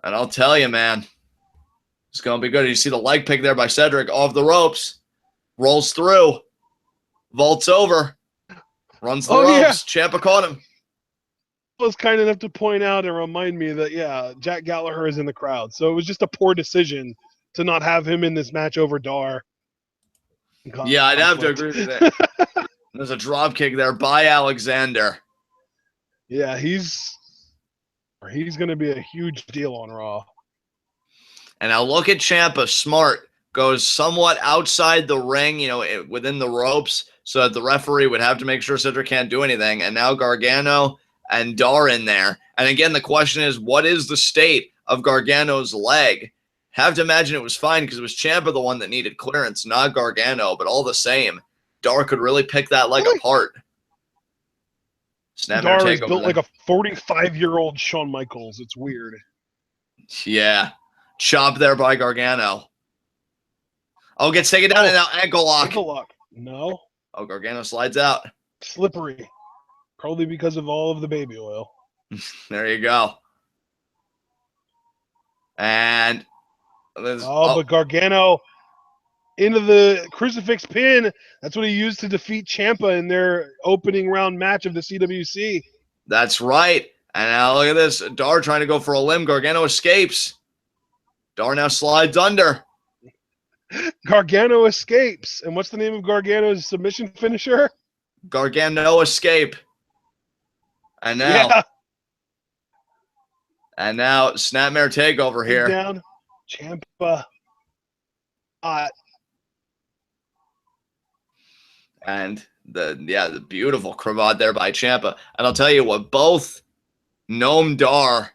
And I'll tell you, man, it's going to be good. You see the leg pick there by Cedric off the ropes. Rolls through. Vaults over. Runs the ropes. Yeah. Ciampa caught him. Was kind enough to point out and remind me that, yeah, Jack Gallagher is in the crowd. So it was just a poor decision to not have him in this match over Dar. Yeah, I'd have to agree with that. There's a drop kick there by Alexander. Yeah, he's going to be a huge deal on Raw. And now look at Ciampa. Smart. Goes somewhat outside the ring, within the ropes, so that the referee would have to make sure Cedric can't do anything. And now Gargano and Dar in there. And again, the question is, what is the state of Gargano's leg? Have to imagine it was fine because it was Ciampa the one that needed clearance, not Gargano. But all the same, Dar could really pick that leg apart. Dar is built like a 45-year-old Shawn Michaels. It's weird. Yeah. Chop there by Gargano. Oh, gets taken down and now ankle lock. Ankle lock. No. Oh, Gargano slides out. Slippery. Probably because of all of the baby oil. There you go. And but Gargano into the crucifix pin. That's what he used to defeat Ciampa in their opening round match of the CWC. That's right. And now look at this. Dar trying to go for a limb. Gargano escapes. Dar now slides under. Gargano escapes. And what's the name of Gargano's submission finisher? Gargano escape. And now Snapmare takeover here. Down. Ciampa. And the beautiful cravat there by Ciampa. And I'll tell you what, both Noam Dar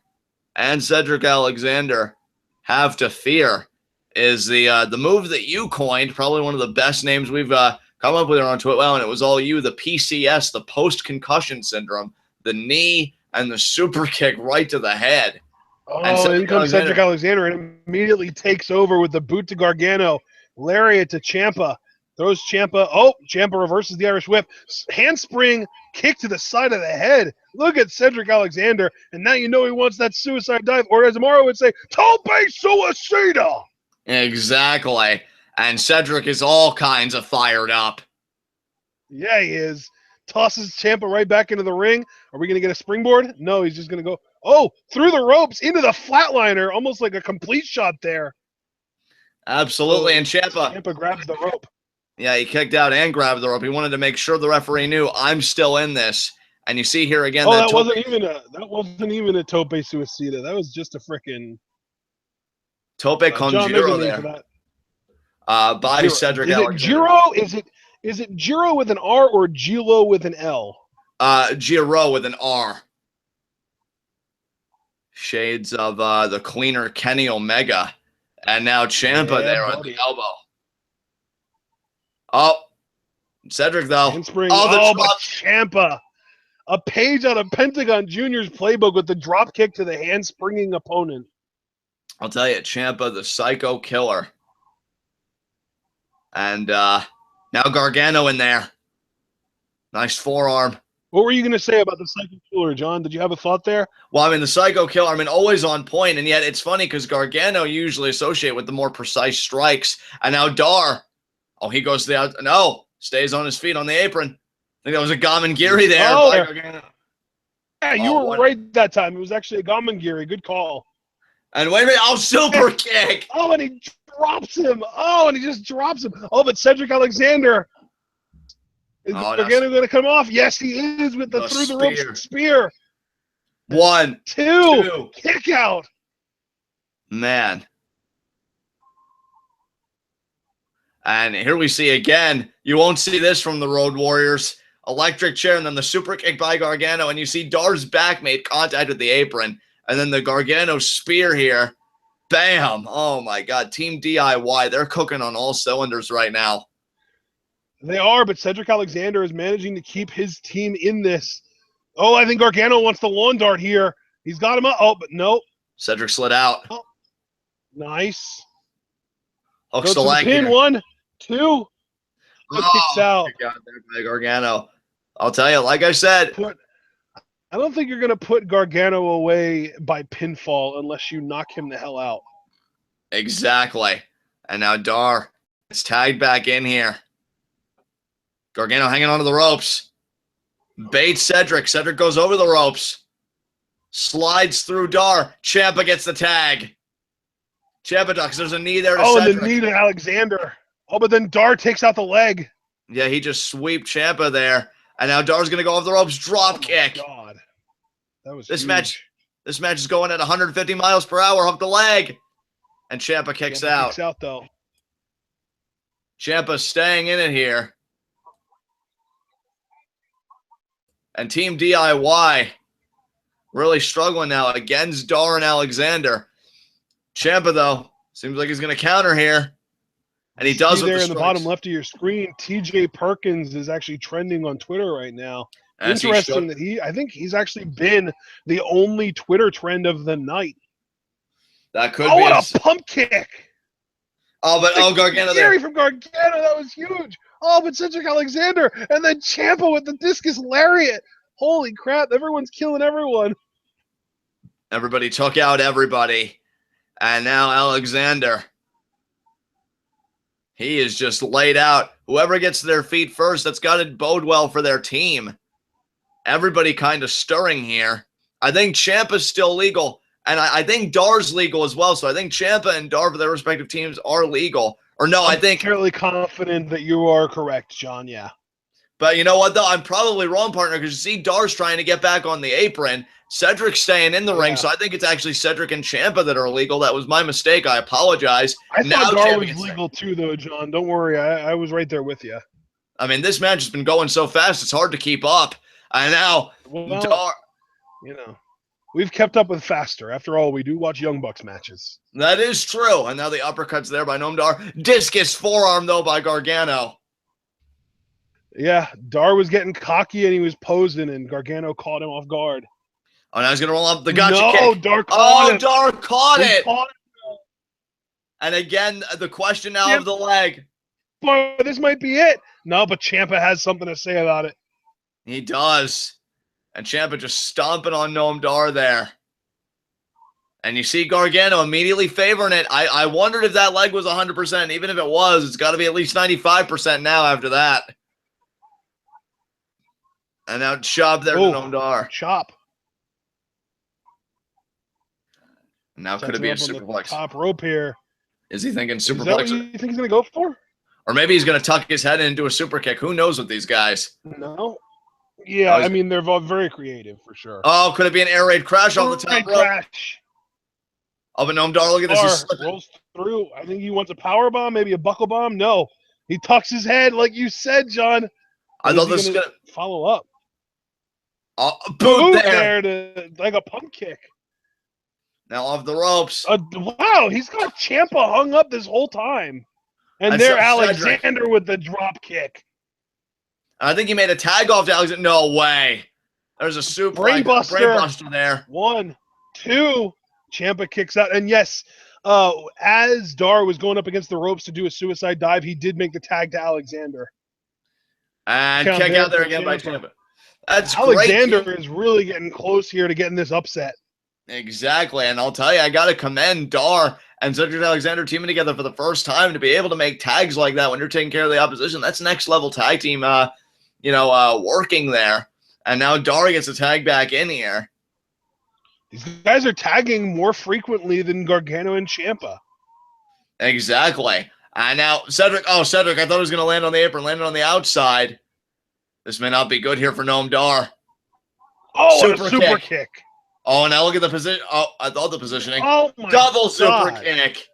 and Cedric Alexander have to fear is the move that you coined, probably one of the best names we've come up with on Twitter. Well, and it was all you, the PCS, the post-concussion syndrome, the knee and the super kick right to the head. Oh, in comes Cedric Alexander and immediately takes over with the boot to Gargano, lariat to Ciampa. Throws Ciampa. Oh, Ciampa reverses the Irish whip. Handspring, kick to the side of the head. Look at Cedric Alexander. And now you know he wants that suicide dive. Or as Amaro would say, Tope Suicida. Exactly. And Cedric is all kinds of fired up. Yeah, he is. Tosses Ciampa right back into the ring. Are we going to get a springboard? No, he's just going to go, through the ropes, into the flatliner. Almost like a complete shot there. Absolutely. And Ciampa grabs the rope. Yeah, he kicked out and grabbed the rope. He wanted to make sure the referee knew I'm still in this. And you see here again. That wasn't even a Tope Suicida. That was just a freaking Tope Conjuro there. By Cedric Alexander. Is it Jiro with an R or Gilo with an L? Giro with an R. Shades of the cleaner Kenny Omega. And now Ciampa there on the elbow. Oh, Cedric though. But Ciampa. A page out of Pentagon Jr.'s playbook with the drop kick to the hand-springing opponent. I'll tell you, Ciampa, the psycho killer. And now Gargano in there. Nice forearm. What were you going to say about the Psycho Killer, John? Did you have a thought there? Well, the Psycho Killer, always on point, and yet it's funny because Gargano usually associate with the more precise strikes. And now Dar, he goes to the out. No, stays on his feet on the apron. I think that was a Gamangiri there. Yeah, you were right that time. It was actually a Gamangiri. Good call. And wait a minute. Super kick. And he drops him. And he just drops him. But Cedric Alexander. Is Gargano going to come off? Yes, he is with the through the ropes spear. 1, 2, kick out. Man. And here we see again, you won't see this from the Road Warriors. Electric chair and then the super kick by Gargano. And you see Dar's back made contact with the apron. And then the Gargano spear here. Bam. Oh, my God. Team DIY. They're cooking on all cylinders right now. They are, but Cedric Alexander is managing to keep his team in this. I think Gargano wants the lawn dart here. He's got him up. But no. Cedric slid out. Nice. Hooks the leg pin. here. 1, 2. Kicks out. God, there by Gargano. I'll tell you, like I said. I don't think you're going to put Gargano away by pinfall unless you knock him the hell out. Exactly. And now Dar gets tagged back in here. Gargano hanging onto the ropes. Baits Cedric. Cedric goes over the ropes. Slides through Dar. Ciampa gets the tag. Ciampa ducks. There's a knee there to Cedric. And the knee to Alexander. Oh, but then Dar takes out the leg. Yeah, he just swept Ciampa there. And now Dar's going to go off the ropes. Drop kick. God. That was this huge. match. This match is going at 150 miles per hour off the leg. And Ciampa kicks out. Kicks out, though. Ciampa's staying in it here. And Team DIY really struggling now against Dar and Alexander. Ciampa, though, seems like he's going to counter here. And he does with there the in the bottom left of your screen. TJ Perkins is actually trending on Twitter right now. As interesting that I think he's actually been the only Twitter trend of the night. That could be. Oh, what a pump kick. Gargano there. From Gargano, that was huge. Oh, but Cedric Alexander, and then Ciampa with the discus lariat. Holy crap, everyone's killing everyone. Everybody took out everybody. And now Alexander. He is just laid out. Whoever gets to their feet first, that's got to bode well for their team. Everybody kind of stirring here. I think Ciampa's still legal. And I think Dar's legal as well. So I think Ciampa and Dar for their respective teams are legal. Or no, I think... I'm fairly confident that you are correct, John, yeah. But you know what, though? I'm probably wrong, partner, because you see Dar's trying to get back on the apron. Cedric's staying in the ring, so I think it's actually Cedric and Ciampa that are illegal. That was my mistake. I apologize. I thought Dar was legal too, though, John. Don't worry. I was right there with you. I mean, this match has been going so fast, it's hard to keep up. And now, Dar... You know, we've kept up with faster. After all, we do watch Young Bucks matches. That is true. And now the uppercut's there by Noam Dar. Discus forearm, though, by Gargano. Yeah, Dar was getting cocky and he was posing, and Gargano caught him off guard. Oh, now he's going to roll up the gotcha kick. No, Dar caught it. Dar caught it. And again, the question now of the leg. Boy, this might be it. No, but Ciampa has something to say about it. He does. And Ciampa just stomping on Noam Dar there. And you see Gargano immediately favoring it. I wondered if that leg was 100%. Even if it was, it's got to be at least 95% now after that. And now chop there to Noam Dar. Chop. Now could it be a superplex? Top rope here. Is he thinking superplex? Is that what you think he's going to go for? Or maybe he's going to tuck his head into a super kick. Who knows with these guys? No. Yeah, I mean, they're very creative for sure. Oh, could it be an air raid crash off the top rope? Crash. Oh, but Noam Dar, look at this. He rolls through. I think he wants a power bomb, maybe a buckle bomb. No. He tucks his head like you said, John. I thought this was going to follow up. Boot there. To, like a pump kick. Now off the ropes. Wow, he's got Ciampa hung up this whole time. And there Alexander with the drop kick. I think he made a tag off to Alexander. No way. There's a super brainbuster there. 1, 2. Ciampa kicks out. And yes, as Dar was going up against the ropes to do a suicide dive, he did make the tag to Alexander. And kick out there again by Ciampa. That's Alexander great. Is really getting close here to getting this upset. Exactly. And I'll tell you, I got to commend Dar and Cedric Alexander teaming together for the first time to be able to make tags like that when you're taking care of the opposition. That's next level tag team, working there. And now Dar gets a tag back in here. These guys are tagging more frequently than Gargano and Ciampa. Exactly. And now Cedric, I thought he was going to land on the apron, landed on the outside. This may not be good here for Noam Dar. Oh, super kick. Oh, now look at the position. Oh, I thought the positioning. Oh, my double God. Super kick.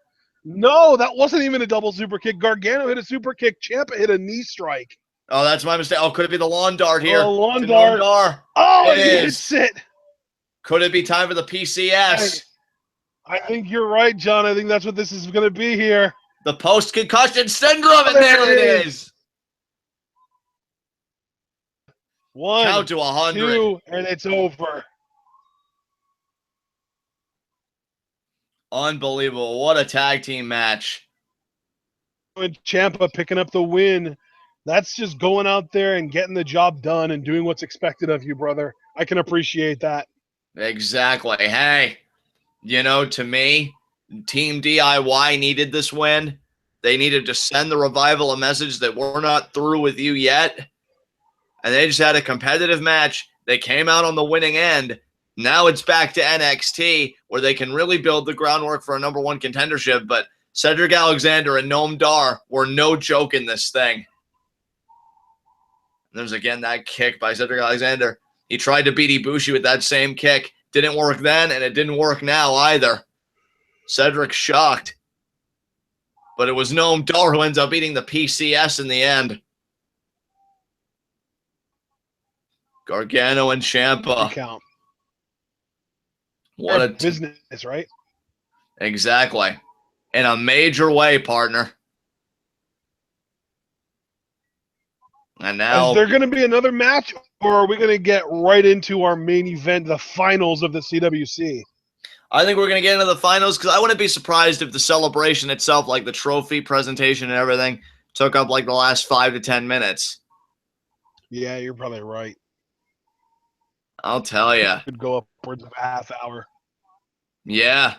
No, that wasn't even a double super kick. Gargano hit a super kick. Ciampa hit a knee strike. Oh, that's my mistake. Oh, could it be the lawn dart here? Oh, lawn dart. Oh, it hits it. Could it be time for the PCS? I think you're right, John. I think that's what this is going to be here. The post-concussion syndrome, and there it is. 1, count to 100. 2, and it's over. Unbelievable. What a tag team match. And Ciampa picking up the win. That's just going out there and getting the job done and doing what's expected of you, brother. I can appreciate that. Exactly. Hey, to me, Team DIY needed this win. They needed to send the Revival a message that we're not through with you yet. And they just had a competitive match. They came out on the winning end. Now it's back to NXT, where they can really build the groundwork for a #1 contendership. But Cedric Alexander and Noam Dar were no joke in this thing. And there's again that kick by Cedric Alexander. He tried to beat Ibushi with that same kick. Didn't work then, and it didn't work now either. Cedric shocked. But it was Noam Dar who ends up beating the PCS in the end. Gargano and Ciampa. Count. What a business, right? Exactly. In a major way, partner. And now, is there going to be another match, or are we going to get right into our main event, the finals of the CWC? I think we're going to get into the finals, because I wouldn't be surprised if the celebration itself, like the trophy presentation and everything, took up like the last 5 to 10 minutes. Yeah, you're probably right. I'll tell you. Could go upwards of a half hour. Yeah.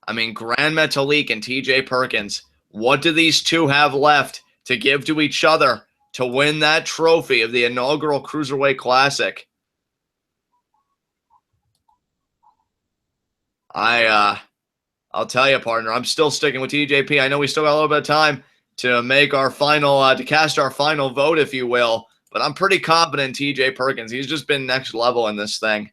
I mean, Gran Metalik and TJ Perkins, what do these two have left to give to each other to win that trophy of the inaugural Cruiserweight Classic? I'll tell you, partner, I'm still sticking with TJP. I know we still got a little bit of time to make our final, to cast our final vote, if you will. But I'm pretty confident in TJ Perkins. He's just been next level in this thing.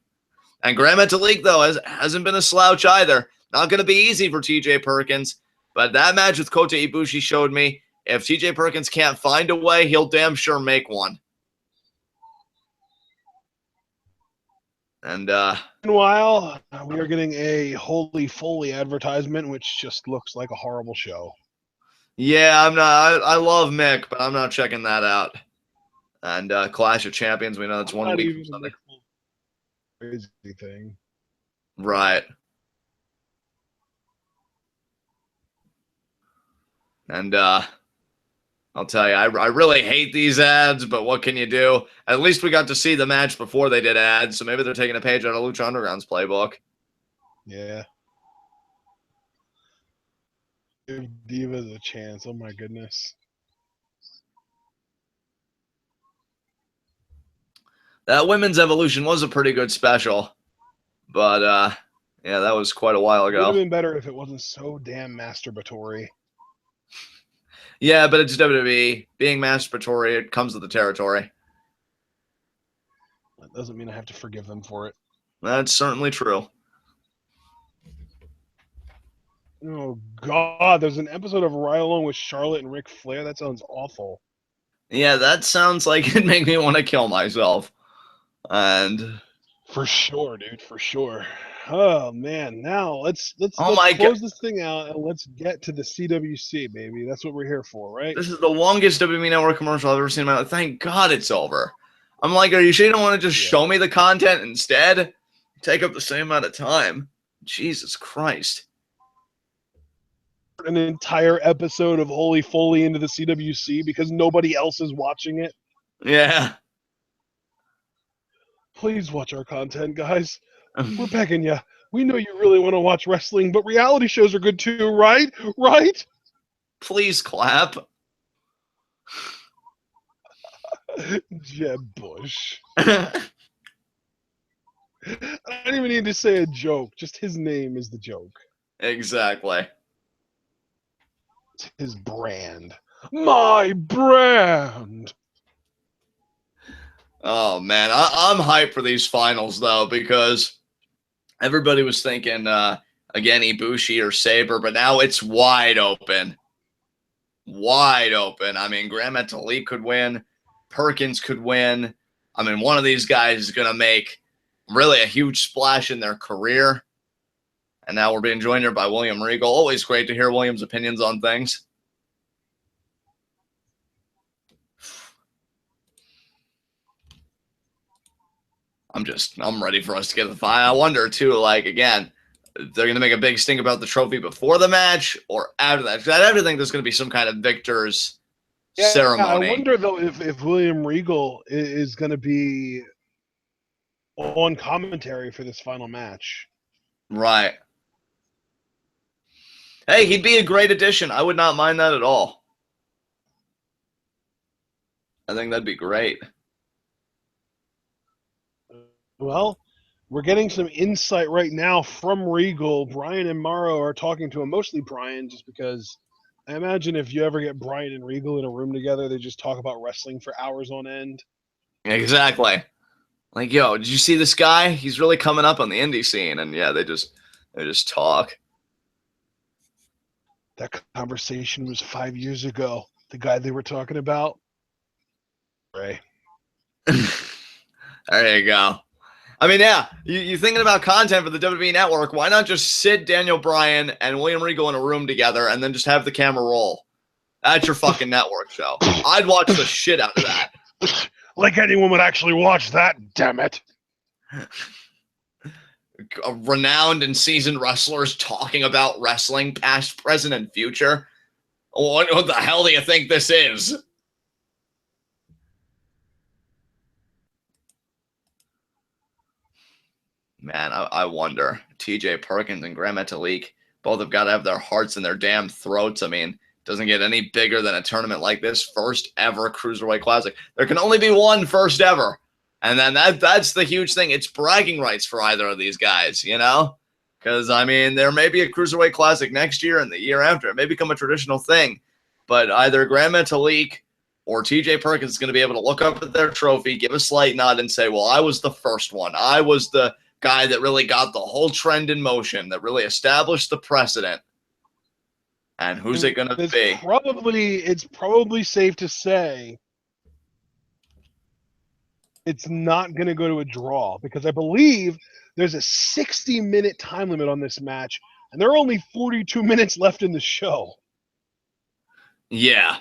And Gran Metalik, though, hasn't been a slouch either. Not going to be easy for TJ Perkins. But that match with Kota Ibushi showed me if TJ Perkins can't find a way, he'll damn sure make one. And meanwhile, we are getting a Holy Foley advertisement, which just looks like a horrible show. Yeah, I'm not. I love Mick, but I'm not checking that out. And Clash of Champions, we know that's 1 week from Sunday. Crazy thing. Right. And I'll tell you, I really hate these ads, but what can you do? At least we got to see the match before they did ads, so maybe they're taking a page out of Lucha Underground's playbook. Yeah. Give Divas a chance. Oh, my goodness. That Women's Evolution was a pretty good special, but yeah, that was quite a while ago. It would have been better if it wasn't so damn masturbatory. Yeah, but it's WWE. Being masturbatory, it comes with the territory. That doesn't mean I have to forgive them for it. That's certainly true. Oh, God. There's an episode of Ride Along with Charlotte and Ric Flair. That sounds awful. Yeah, that sounds like it'd make me want to kill myself. And for sure, dude, for sure. Oh man, now let's close this thing out and let's get to the CWC, baby. That's what we're here for, right? This is the longest WWE Network commercial I've ever seen in my life. Thank God it's over. I'm like, are you sure you don't want to just show me the content instead? Take up the same amount of time. Jesus Christ. An entire episode of Holy Foley into the CWC because nobody else is watching it. Yeah. Please watch our content, guys. We're begging you. We know you really want to watch wrestling, but reality shows are good too, right? Right? Please clap. Jeb Bush. I don't even need to say a joke. Just his name is the joke. Exactly. It's his brand. My brand. Oh, man. I'm hyped for these finals, though, because everybody was thinking, again, Ibushi or Sabre, but now it's wide open. Wide open. I mean, Gran Metalik could win. Perkins could win. I mean, one of these guys is going to make really a huge splash in their career. And now we're being joined here by William Regal. Always great to hear William's opinions on things. I'm ready for us to get to the final. I wonder, too, like, again, they're going to make a big stink about the trophy before the match or after that. Because I have to think there's going to be some kind of victor's ceremony. I wonder, though, if William Regal is going to be on commentary for this final match. Right. Hey, he'd be a great addition. I would not mind that at all. I think that'd be great. Well, we're getting some insight right now from Regal. Brian and Morrow are talking to him, mostly Brian, just because I imagine if you ever get Brian and Regal in a room together, they just talk about wrestling for hours on end. Exactly. Like, yo, did you see this guy? He's really coming up on the indie scene. And yeah, they just talk. That conversation was 5 years ago. The guy they were talking about. Ray. There you go. I mean, yeah, you're thinking about content for the WWE Network. Why not just sit Daniel Bryan and William Regal in a room together and then just have the camera roll? That's your fucking network show. I'd watch the shit out of that. Like anyone would actually watch that, damn it. Renowned and seasoned wrestlers talking about wrestling, past, present, and future. What the hell do you think this is? Man, I wonder. TJ Perkins and Gran Metalik both have got to have their hearts in their damn throats. I mean, doesn't get any bigger than a tournament like this. First ever Cruiserweight Classic. There can only be one first ever. And then that's the huge thing. It's bragging rights for either of these guys, you know? Because, I mean, there may be a Cruiserweight Classic next year and the year after. It may become a traditional thing. But either Gran Metalik or TJ Perkins is going to be able to look up at their trophy, give a slight nod, and say, well, I was the first one. I was the guy that really got the whole trend in motion, that really established the precedent. And who's it going to be? It's probably safe to say it's not going to go to a draw, because I believe there's a 60-minute time limit on this match, and there are only 42 minutes left in the show. Yeah.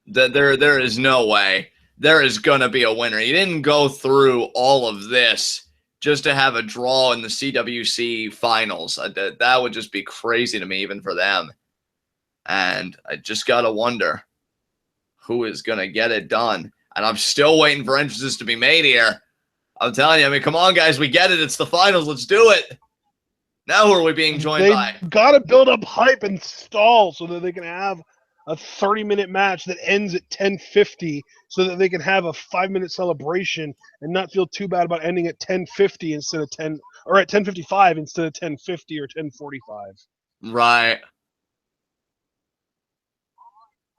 There is no way. There is going to be a winner. You didn't go through all of this just to have a draw in the CWC finals. That would just be crazy to me, even for them. And I just got to wonder who is going to get it done. And I'm still waiting for entrances to be made here. I'm telling you, I mean, come on, guys. We get it. It's the finals. Let's do it. Now who are we being joined by? They've got to build up hype and stall so that they can have a 30-minute match that ends at 10:50, so that they can have a 5-minute celebration and not feel too bad about ending at 10:50 instead of 10, or at 10:55 instead of 10:50 or 10:45. Right.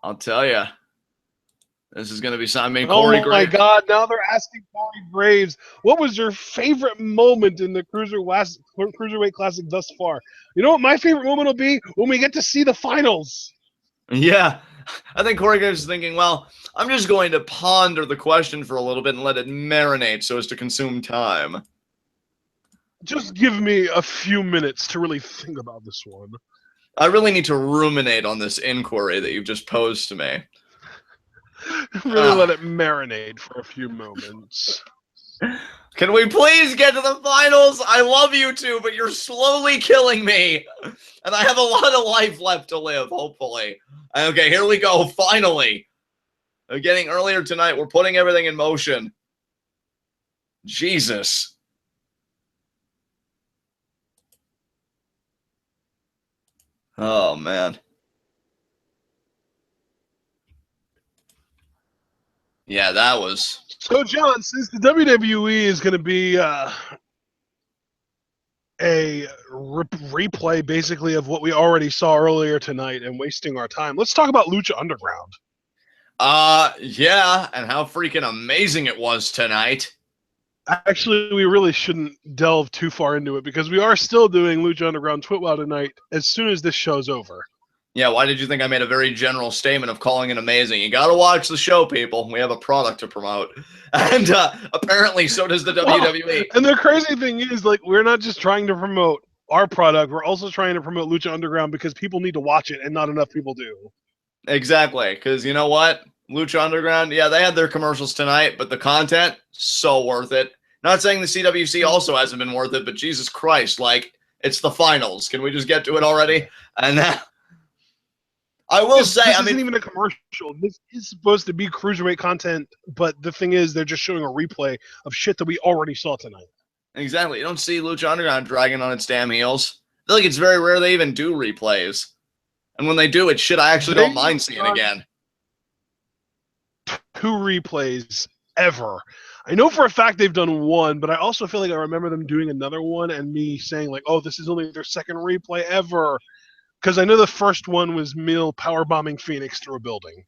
I'll tell you. This is going to be something. I mean, Corey Graves. My God, now they're asking Corey Graves, what was your favorite moment in the Cruiserweight Classic thus far? You know what my favorite moment will be? When we get to see the finals. Yeah. I think Corey Graves is thinking, well, I'm just going to ponder the question for a little bit and let it marinate so as to consume time. Just give me a few minutes to really think about this one. I really need to ruminate on this inquiry that you've just posed to me. Really let it marinate for a few moments. Can we please get to the finals? I love you two, but you're slowly killing me. And I have a lot of life left to live, hopefully. Okay, here we go, finally. Getting earlier tonight, we're putting everything in motion. Jesus. Oh, man. Yeah, that was... So, John, since the WWE is going to be a replay, basically, of what we already saw earlier tonight and wasting our time, let's talk about Lucha Underground. Yeah, and how freaking amazing it was tonight. Actually, we really shouldn't delve too far into it, because we are still doing Lucha Underground Twitwell tonight as soon as this show's over. Yeah, why did you think I made a very general statement of calling it amazing? You got to watch the show, people. We have a product to promote. And apparently so does the WWE. And the crazy thing is, like, we're not just trying to promote our product. We're also trying to promote Lucha Underground because people need to watch it, and not enough people do. Exactly, because you know what? Lucha Underground, yeah, they had their commercials tonight, but the content, so worth it. Not saying the CWC also hasn't been worth it, but Jesus Christ, like, it's the finals. Can we just get to it already? And I will say, This I isn't mean, even a commercial. This is supposed to be cruiserweight content, but the thing is, they're just showing a replay of shit that we already saw tonight. exactly. You don't see Lucha Underground dragging on its damn heels. I feel like it's very rare they even do replays. And when they do, it's shit I actually don't mind seeing again. 2 replays ever. I know for a fact they've done one, but I also feel like I remember them doing another one and me saying like, "Oh, this is only their second replay ever," because I know the first one was Mill powerbombing Phoenix through a building.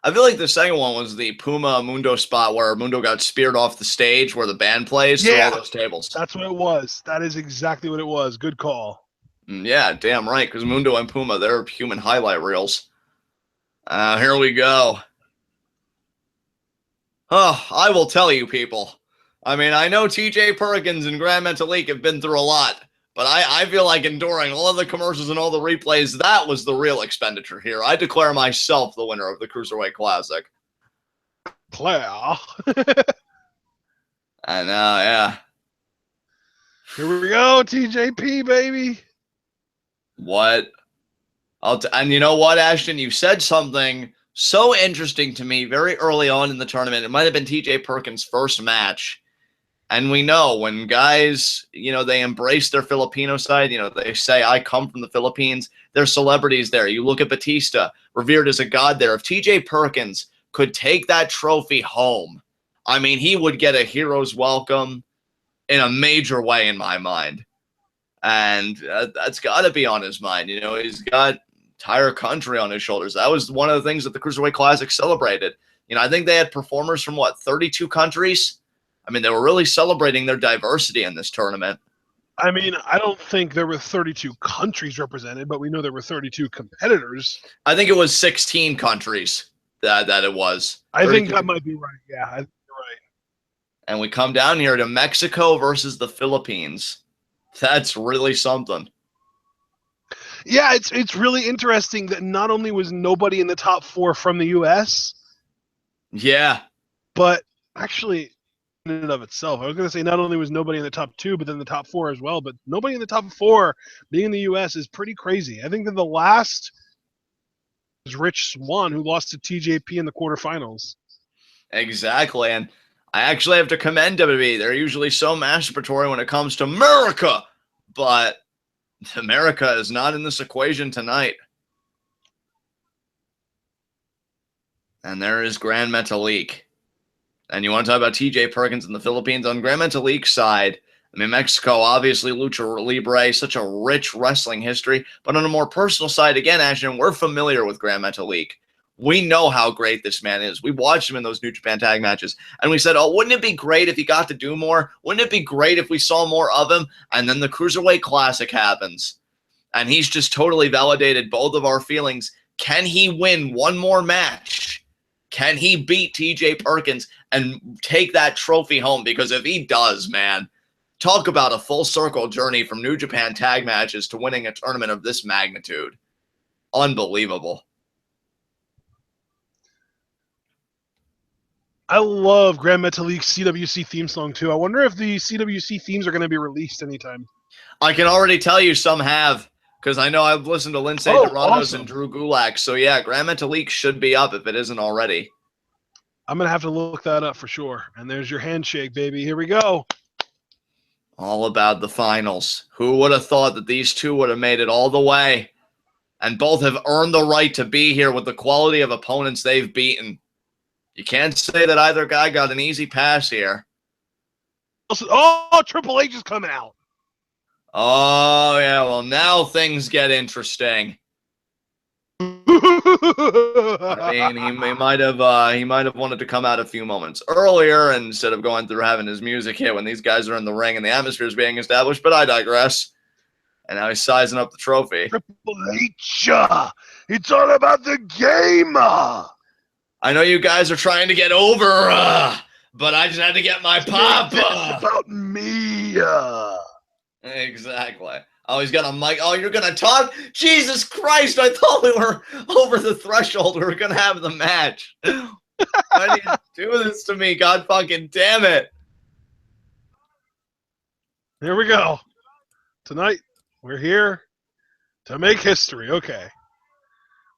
I feel like the second one was the Puma Mundo spot where Mundo got speared off the stage where the band plays through all those tables. That's what it was. That is exactly what it was. Good call. Yeah, damn right, because Mundo and Puma, they're human highlight reels. Here we go. Oh, I will tell you, people. I mean, I know TJ Perkins and Gran Metalik have been through a lot, but I feel like enduring all of the commercials and all the replays, that was the real expenditure here. I declare myself the winner of the Cruiserweight Classic. Claire. I know, yeah. Here we go, TJP, baby. What? And you know what, Ashton? You said something so interesting to me very early on in the tournament. It might have been TJ Perkins' first match. And we know when guys, they embrace their Filipino side, they say, I come from the Philippines. There's celebrities there. You look at Batista, revered as a god there. If TJ Perkins could take that trophy home, I mean, he would get a hero's welcome in a major way in my mind. And that's got to be on his mind. He's got entire country on his shoulders. That was one of the things that the Cruiserweight Classic celebrated. I think they had performers from 32 countries. I mean, they were really celebrating their diversity in this tournament. I mean, I don't think there were 32 countries represented, but we know there were 32 competitors. I think it was 16 countries that it was. I think that might be right. Yeah, I think you're right. And we come down here to Mexico versus the Philippines. That's really something. Yeah, it's really interesting that not only was nobody in the top 4 from the U.S., yeah, but actually, in and of itself, I was going to say not only was nobody in the top 2, but then the top 4 as well. But nobody in the top 4 being in the U.S. is pretty crazy. I think that the last was Rich Swann, who lost to TJP in the quarterfinals. Exactly, and I actually have to commend WWE. They're usually so masturbatory when it comes to America, but America is not in this equation tonight. And there is Gran Metalik. And you want to talk about TJ Perkins in the Philippines? On Gran Metalik's side, I mean, Mexico, obviously, Lucha Libre, such a rich wrestling history. But on a more personal side, again, Ashton, we're familiar with Gran Metalik. We know how great this man is. We watched him in those New Japan tag matches. And we said, oh, wouldn't it be great if he got to do more? Wouldn't it be great if we saw more of him? And then the Cruiserweight Classic happens. And he's just totally validated both of our feelings. Can he win one more match? Can he beat TJ Perkins and take that trophy home? Because if he does, man, talk about a full circle journey from New Japan tag matches to winning a tournament of this magnitude. Unbelievable. I love Gran Metalik's CWC theme song too. I wonder if the CWC themes are going to be released anytime. I can already tell you some have, because I know I've listened to Lindsay Dorados and Drew Gulak. So yeah, Gran Metalik should be up if it isn't already. I'm going to have to look that up for sure. And there's your handshake, baby. Here we go. All about the finals. Who would have thought that these two would have made it all the way? And both have earned the right to be here with the quality of opponents they've beaten. You can't say that either guy got an easy pass here. Oh, Triple H is coming out. Oh, yeah, well, now things get interesting. I mean, he might have wanted to come out a few moments earlier instead of going through having his music hit when these guys are in the ring and the atmosphere is being established, but I digress. And now he's sizing up the trophy. Triple H, it's all about the game. I know you guys are trying to get over, but I just had to get my pop. It's about me. Exactly. Oh, he's got a mic. Oh, you're going to talk? Jesus Christ, I thought we were over the threshold. We were going to have the match. Why do you do this to me? God fucking damn it. Here we go. Tonight, we're here to make history. Okay.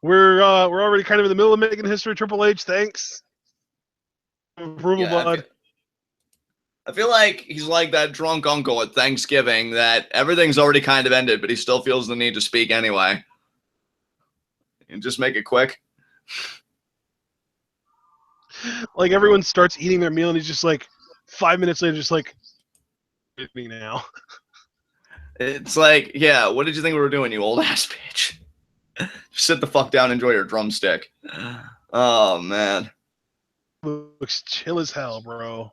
We're already kind of in the middle of making history. Triple H, thanks. Approval, Yeah, bud. I feel like he's like that drunk uncle at Thanksgiving that everything's already kind of ended, but he still feels the need to speak anyway. And just make it quick. Like everyone starts eating their meal, and he's just like 5 minutes later, just like, me now. It's like, yeah, what did you think we were doing, you old ass bitch? Just sit the fuck down and enjoy your drumstick. Oh, man. Looks chill as hell, bro.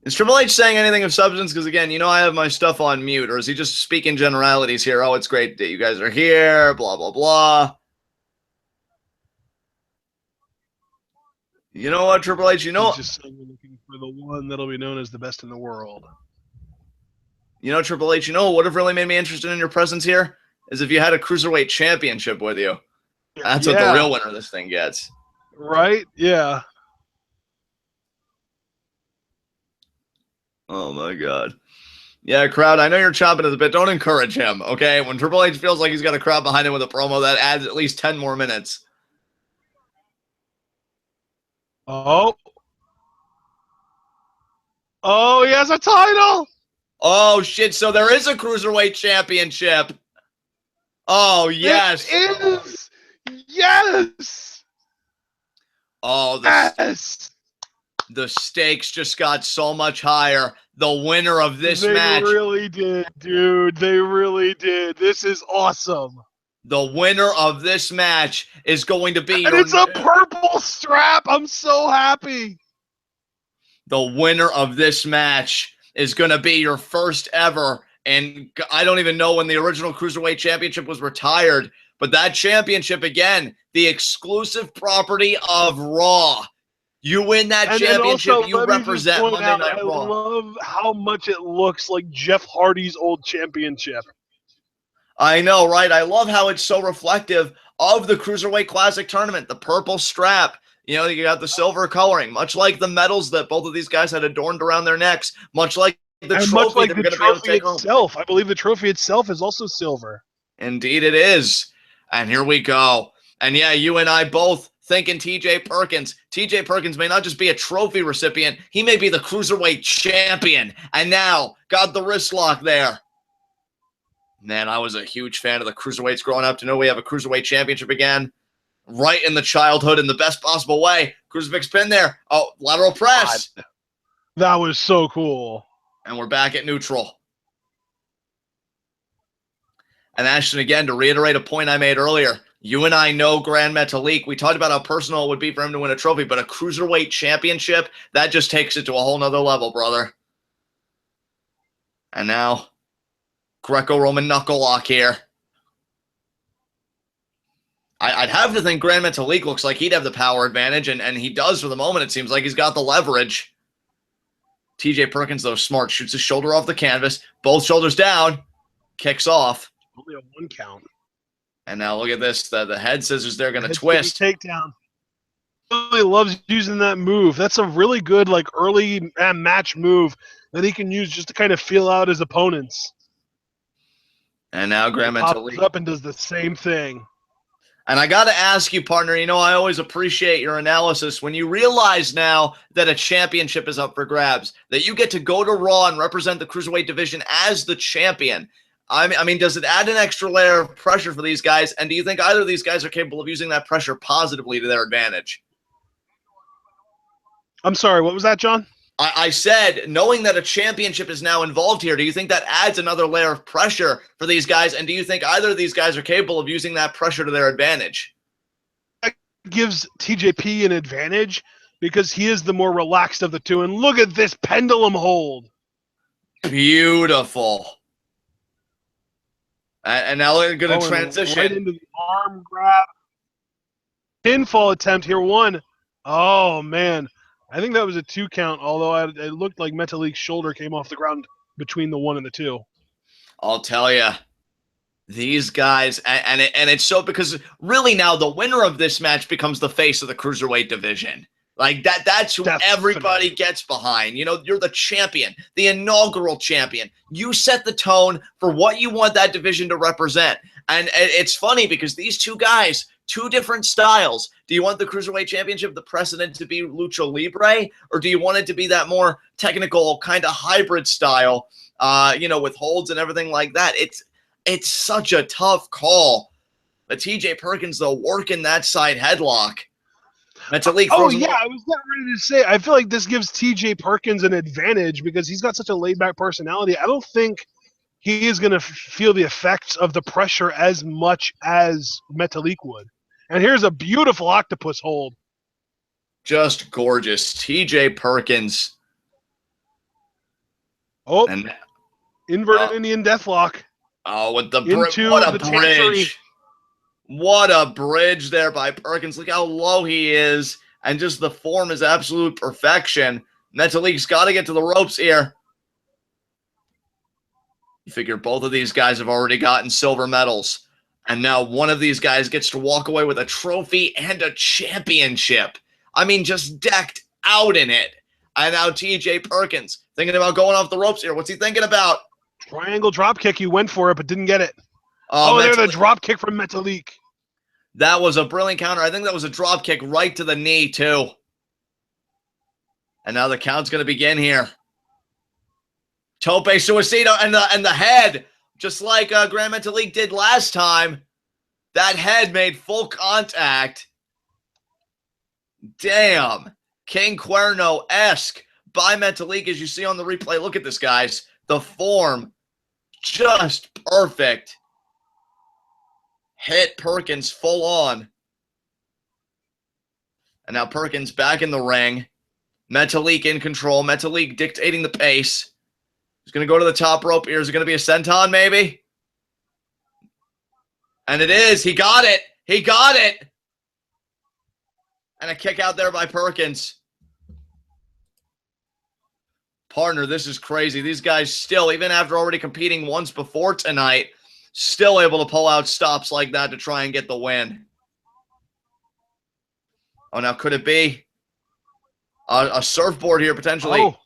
Is Triple H saying anything of substance? Because, again, you know I have my stuff on mute. Or is he just speaking generalities here? Oh, it's great that you guys are here, blah, blah, blah. You know what, Triple H? You know, he's just saying we're looking for the one that'll be known as the best in the world. You know, Triple H, you know what would have really made me interested in your presence here? Is if you had a Cruiserweight Championship with you. That's what the real winner of this thing gets. Right? Yeah. Oh, my God. Yeah, crowd, I know you're chomping at the bit. Don't encourage him, okay? When Triple H feels like he's got a crowd behind him with a promo, that adds at least 10 more minutes. Oh, he has a title! Oh, shit, so there is a Cruiserweight Championship. Oh, yes. It is! Yes! Oh, the stakes just got so much higher. The winner of this match. They really did, dude. They really did. This is awesome. The winner of this match is going to be... And it's a purple strap. I'm so happy. The winner of this match is going to be your first ever. And I don't even know when the original Cruiserweight Championship was retired. But that championship, again, the exclusive property of Raw. You win that championship, also, you represent Monday Night Raw. I love how much it looks like Jeff Hardy's old championship. I know, right? I love how it's so reflective of the Cruiserweight Classic Tournament. The purple strap. You know, you got the silver coloring, much like the medals that both of these guys had adorned around their necks, much like the trophy much like they're the going to be able to take itself. I believe the trophy itself is also silver. Indeed it is. And here we go. And yeah, you and I both thinking TJ Perkins. TJ Perkins may not just be a trophy recipient, he may be the Cruiserweight champion. And now, got the wrist lock there. Man, I was a huge fan of the Cruiserweights growing up. To know we have a Cruiserweight championship again. Right in the childhood in the best possible way. Crucifix pin there. Oh, lateral press. God. That was so cool. And we're back at neutral. And Ashton, again, to reiterate a point I made earlier, you and I know Gran Metalik. We talked about how personal it would be for him to win a trophy, but a Cruiserweight championship, that just takes it to a whole nother level, brother. And now, Greco-Roman knuckle lock here. I'd have to think Gran Metalik looks like he'd have the power advantage, and he does for the moment. It seems like he's got the leverage. TJ Perkins, though, smart. Shoots his shoulder off the canvas. Both shoulders down. Kicks off. Only a one count. And now look at this. The head scissors, they're going to twist. Takedown. Really loves using that move. That's a really good early match move that he can use just to kind of feel out his opponents. And now Gran Metalik pops up and does the same thing. And I got to ask you, partner, you know, I always appreciate your analysis. When you realize now that a championship is up for grabs, that you get to go to Raw and represent the Cruiserweight division as the champion, I mean, does it add an extra layer of pressure for these guys? And do you think either of these guys are capable of using that pressure positively to their advantage? I'm sorry, what was that, John? I said, knowing that a championship is now involved here, do you think that adds another layer of pressure for these guys? And do you think either of these guys are capable of using that pressure to their advantage? That gives TJP an advantage because he is the more relaxed of the two. And look at this pendulum hold. Beautiful. And now we're going to transition. Right into the arm grab. Pinfall attempt here. One. Oh, man. I think that was a 2 count, although it looked like Metalik's shoulder came off the ground between the 1 and the 2. I'll tell you, these guys, and it's so because really now the winner of this match becomes the face of the Cruiserweight division. Like that's who everybody gets behind. You know, you're the champion, the inaugural champion. You set the tone for what you want that division to represent. And it's funny because these two guys, two different styles. Do you want the Cruiserweight Championship, the precedent, to be Lucha Libre? Or do you want it to be that more technical kind of hybrid style, with holds and everything like that? It's such a tough call. But TJ Perkins, though, working that side headlock. Metalik throws him off. I was not ready to say. I feel like this gives TJ Perkins an advantage because he's got such a laid-back personality. I don't think he is going to feel the effects of the pressure as much as Metalik would. And here's a beautiful octopus hold. Just gorgeous. TJ Perkins. Oh, and inverted Indian Deathlock. Oh, with the bridge. What a bridge. What a bridge there by Perkins. Look how low he is. And just the form is absolute perfection. Metalik's got to get to the ropes here. You figure both of these guys have already gotten silver medals. And now one of these guys gets to walk away with a trophy and a championship. I mean, just decked out in it. And now TJ Perkins thinking about going off the ropes here. What's he thinking about? Triangle drop kick. He went for it, but didn't get it. There's the drop kick from Metalik. That was a brilliant counter. I think that was a drop kick right to the knee, too. And now the count's going to begin here. Tope Suicida and the head, just like Gran Metalik did last time. That head made full contact. Damn. King Cuerno-esque by Metalik, as you see on the replay. Look at this, guys. The form, just perfect. Hit Perkins full on. And now Perkins back in the ring. Metalik in control. Metalik dictating the pace. He's going to go to the top rope here. Is it going to be a senton, maybe? And it is. He got it. He got it. And a kick out there by Perkins. Partner, this is crazy. These guys still, even after already competing once before tonight, still able to pull out stops like that to try and get the win. Oh, now could it be a surfboard here potentially? Oh.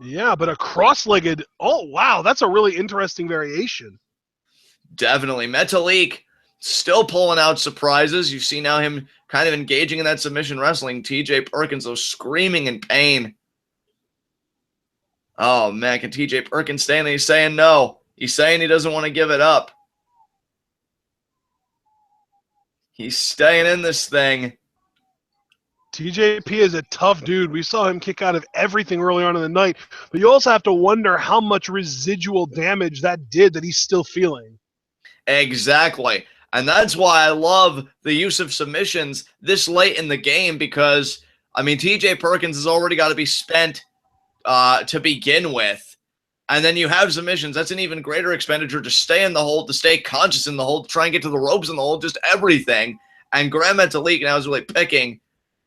Yeah, but a cross-legged. Oh, wow. That's a really interesting variation. Definitely. Metalik still pulling out surprises. You see now him kind of engaging in that submission wrestling. TJ Perkins, though, screaming in pain. Oh, man. Can TJ Perkins stay in there? He's saying no. He's saying he doesn't want to give it up. He's staying in this thing. TJP is a tough dude. We saw him kick out of everything early on in the night. But you also have to wonder how much residual damage that did that he's still feeling. Exactly. And that's why I love the use of submissions this late in the game because, I mean, TJ Perkins has already got to be spent to begin with. And then you have submissions. That's an even greater expenditure to stay in the hold, to stay conscious in the hold, to try and get to the ropes in the hold, just everything. And Gran Metalik now is really picking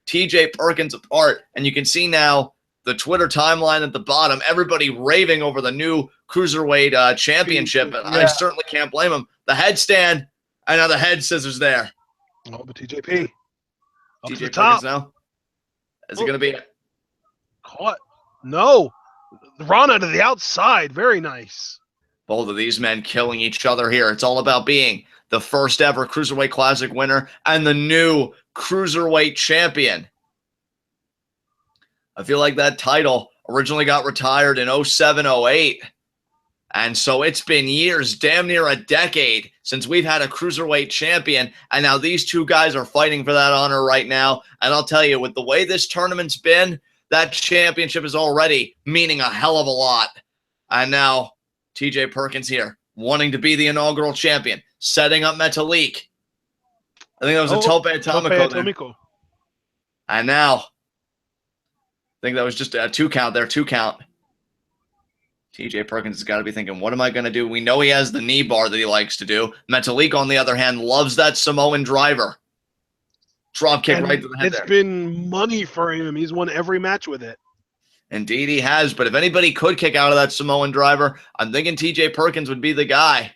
TJ Perkins apart. And you can see now the Twitter timeline at the bottom, everybody raving over the new Cruiserweight Championship. And I certainly can't blame them. The headstand, and now the head scissors there. Oh, but TJP. Up TJ to the Perkins top. now. Is it going to be? Caught. No. Rana to the outside. Very nice. Both of these men killing each other here. It's all about being the first ever Cruiserweight Classic winner and the new Cruiserweight champion. I feel like that title originally got retired in 07-08. And so it's been years, damn near a decade, since we've had a Cruiserweight champion. And now these two guys are fighting for that honor right now. And I'll tell you, with the way this tournament's been, that championship is already meaning a hell of a lot. And now TJ Perkins here, wanting to be the inaugural champion, setting up Metalik. I think that was a Tope Atomico. And now, I think that was just a 2 count there, 2 count. TJ Perkins has got to be thinking, what am I going to do? We know he has the knee bar that he likes to do. Metalik, on the other hand, loves that Samoan driver. Drop kick right to the head. It's been money for him. He's won every match with it. Indeed, he has. But if anybody could kick out of that Samoan driver, I'm thinking TJ Perkins would be the guy.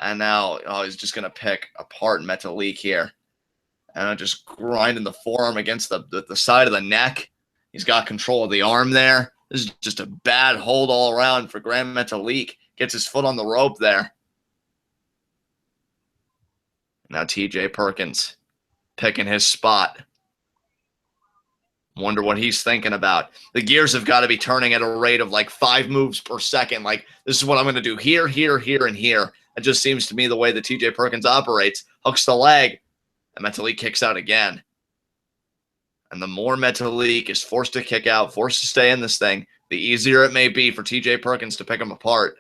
And now, he's just going to pick apart Metalik here. And just grinding the forearm against the side of the neck. He's got control of the arm there. This is just a bad hold all around for Gran Metalik. Gets his foot on the rope there. Now TJ Perkins picking his spot. Wonder what he's thinking about. The gears have got to be turning at a rate of like 5 moves per second. Like, this is what I'm going to do here, here, here, and here. It just seems to me the way that TJ Perkins operates. Hooks the leg, and Metalik kicks out again. And the more Metalik is forced to kick out, forced to stay in this thing, the easier it may be for TJ Perkins to pick him apart.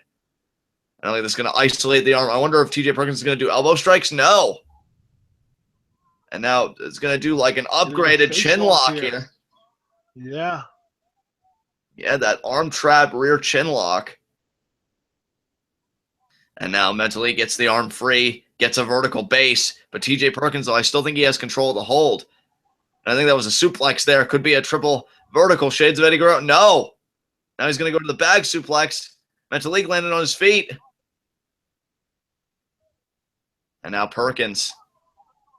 I don't think this is going to isolate the arm. I wonder if TJ Perkins is going to do elbow strikes. No. And now it's going to do like an upgraded chin lock here. Yeah. Yeah, that arm trap rear chin lock. And now Metalik gets the arm free, gets a vertical base. But TJ Perkins, though, I still think he has control of the hold. And I think that was a suplex there. Could be a triple vertical. Shades of Eddie Guerrero. No. Now he's going to go to the bag suplex. Metalik landed on his feet. And now Perkins.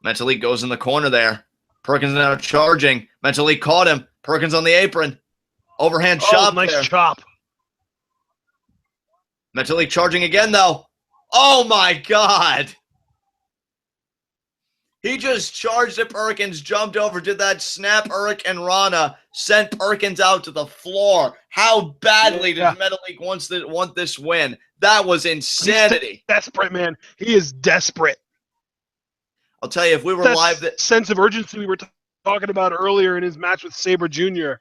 Metalik goes in the corner there. Perkins now charging. Metalik caught him. Perkins on the apron. Overhand chop. Nice there. chop. Metalik charging again, though. Oh, my God. He just charged at Perkins, jumped over, did that snap Hurricane Rana, sent Perkins out to the floor. How badly does Metalik want this win? That was insanity. He's desperate, man. He is desperate. I'll tell you, if we were live... That sense of urgency we were talking about earlier in his match with Sabre Jr.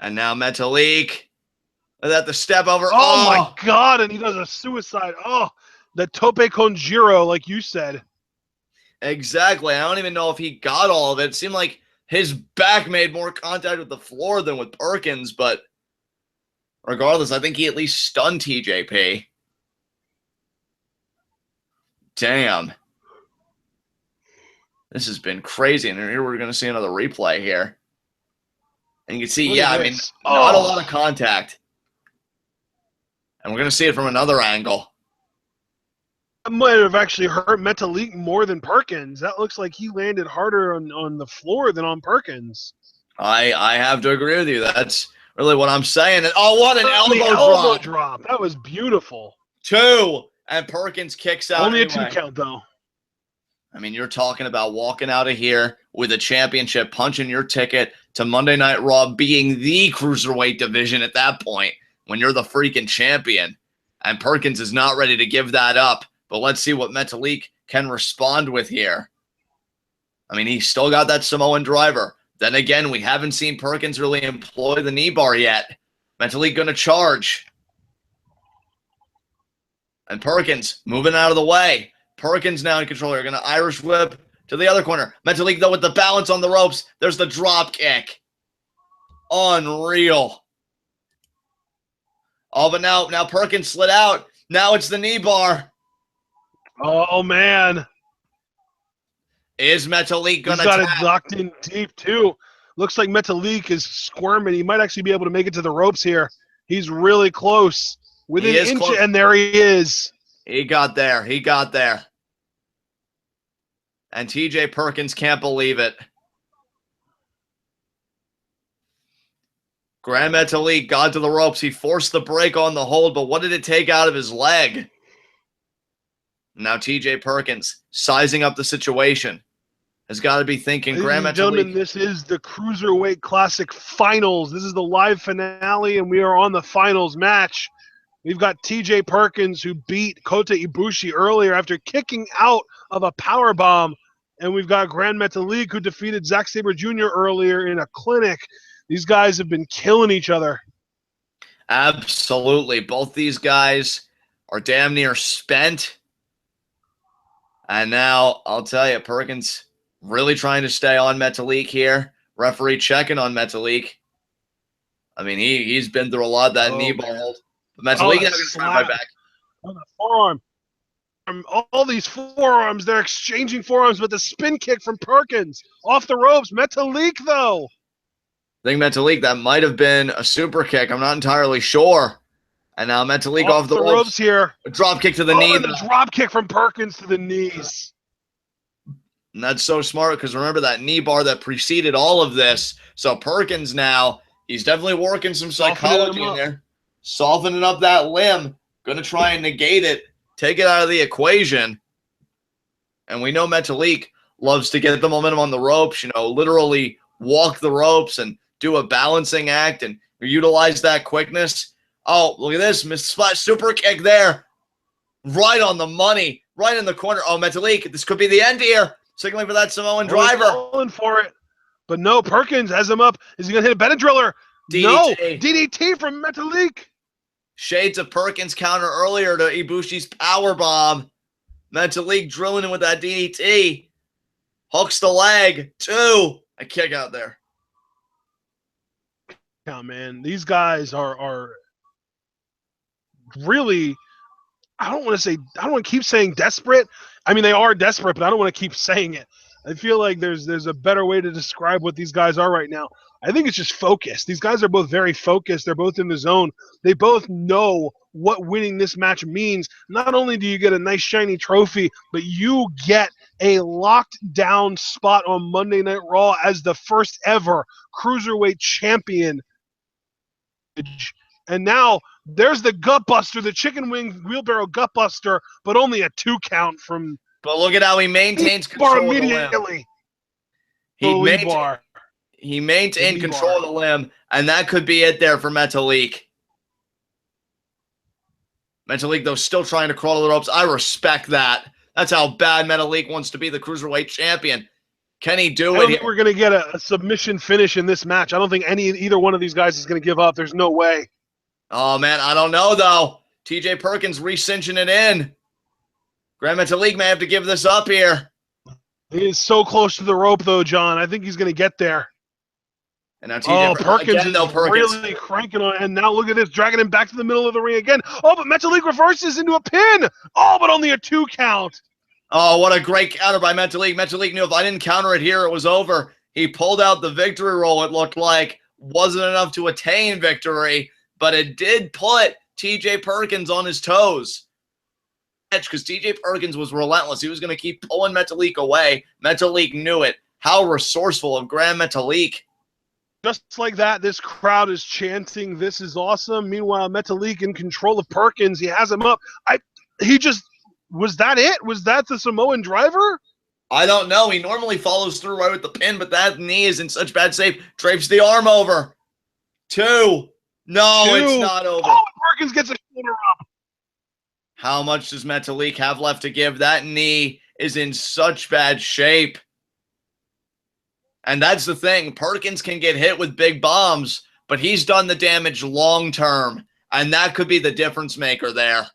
And now Metalik. That the step over. Oh, my God. And he does a suicide. Oh, the tope con giro, like you said. Exactly. I don't even know if he got all of it. It seemed like his back made more contact with the floor than with Perkins, but regardless, I think he at least stunned TJP. Damn. This has been crazy. And here we're going to see another replay here. And you can see, I mean, not a lot of contact. And we're going to see it from another angle. That might have actually hurt Metalik more than Perkins. That looks like he landed harder on the floor than on Perkins. I have to agree with you. That's really what I'm saying. And, oh, what an elbow drop. That was beautiful. 2. And Perkins kicks out. Only anyway. A 2 count, though. I mean, you're talking about walking out of here with a championship, punching your ticket to Monday Night Raw being the cruiserweight division at that point when you're the freaking champion. And Perkins is not ready to give that up. But let's see what Metalik can respond with here. I mean, he's still got that Samoan driver. Then again, we haven't seen Perkins really employ the knee bar yet. Metalik going to charge. And Perkins moving out of the way. Perkins now in control. They're going to Irish whip to the other corner. Metalik, though, with the balance on the ropes. There's the drop kick. Unreal. Oh, but now Perkins slid out. Now it's the knee bar. Oh, man. Is Metalik going to tap? He's got it locked in deep, too. Looks like Metalik is squirming. He might actually be able to make it to the ropes here. He's really close. Within an inch, and there he is. He got there. He got there. And TJ Perkins can't believe it. Gran Metalik got to the ropes. He forced the break on the hold, but what did it take out of his leg? Now TJ Perkins, sizing up the situation, has got to be thinking, Gran Metalik. Gentlemen, this is the Cruiserweight Classic Finals. This is the live finale, and we are on the finals match. We've got TJ Perkins, who beat Kota Ibushi earlier after kicking out of a powerbomb. And we've got Gran Metalik, who defeated Zack Sabre Jr. earlier in a clinic. These guys have been killing each other. Absolutely. Both these guys are damn near spent. And now, I'll tell you, Perkins really trying to stay on Metalik here. Referee checking on Metalik. I mean, he's been through a lot of that knee bar hold. But Metalik not going to try my back. On the forearm. All these forearms, they're exchanging forearms with the spin kick from Perkins. Off the ropes. Metalik, though. I think Metalik, that might have been a super kick. I'm not entirely sure. And now Metalik off the ropes here. A drop kick to the knee. And the drop kick from Perkins to the knees. And that's so smart because remember that knee bar that preceded all of this. So Perkins now, he's definitely working some psychology in there. Softening up that limb. Going to try and negate it. Take it out of the equation. And we know Metalik loves to get the momentum on the ropes, literally walk the ropes and do a balancing act and utilize that quickness. Oh, look at this. Miss Splash super kick there. Right on the money. Right in the corner. Oh, Metalik, this could be the end here. Signaling for that Samoan driver. Going for it. But no, Perkins has him up. Is he going to hit a Benadriller? DDT. No. DDT from Metalik. Shades of Perkins counter earlier to Ibushi's powerbomb. Metalik drilling in with that DDT. Hooks the leg. 2. A kick out there. Yeah, man. These guys are really, I don't want to keep saying desperate. I mean, they are desperate, but I don't want to keep saying it. I feel like there's a better way to describe what these guys are right now. I think it's just focus. These guys are both very focused. They're both in the zone. They both know what winning this match means. Not only do you get a nice shiny trophy, but you get a locked down spot on Monday Night Raw as the first ever Cruiserweight champion. And now there's the Gutbuster, the chicken wing wheelbarrow Gutbuster, but only a 2 count from. But look at how he maintains control of the limb. He maintained control of the limb, and that could be it there for Metalik. Metalik, though, still trying to crawl to the ropes. I respect that. That's how bad Metalik wants to be the Cruiserweight champion. Can he do it? I don't think we're going to get a submission finish in this match. I don't think either one of these guys is going to give up. There's no way. Oh, man, I don't know, though. TJ Perkins re-cinching it in. Gran Metalik may have to give this up here. He is so close to the rope, though, John. I think he's going to get there. And now TJ Perkins is really cranking on. And now look at this, dragging him back to the middle of the ring again. Oh, but Metalik reverses into a pin. Oh, but only a 2 count. Oh, what a great counter by Metalik. Metalik knew if I didn't counter it here, it was over. He pulled out the victory roll, it looked like. Wasn't enough to attain victory, but it did put TJ Perkins on his toes. Because TJ Perkins was relentless. He was going to keep pulling Metalik away. Metalik knew it. How resourceful of Gran Metalik. Just like that, this crowd is chanting, "This is awesome." Meanwhile, Metalik in control of Perkins. He has him up. Was that it? Was that the Samoan driver? I don't know. He normally follows through right with the pin, but that knee is in such bad shape. Drapes the arm over. 2. No, 2. It's not over. Oh, Perkins gets a shoulder up. How much does Metalik have left to give? That knee is in such bad shape. And that's the thing. Perkins can get hit with big bombs, but he's done the damage long term. And that could be the difference maker there.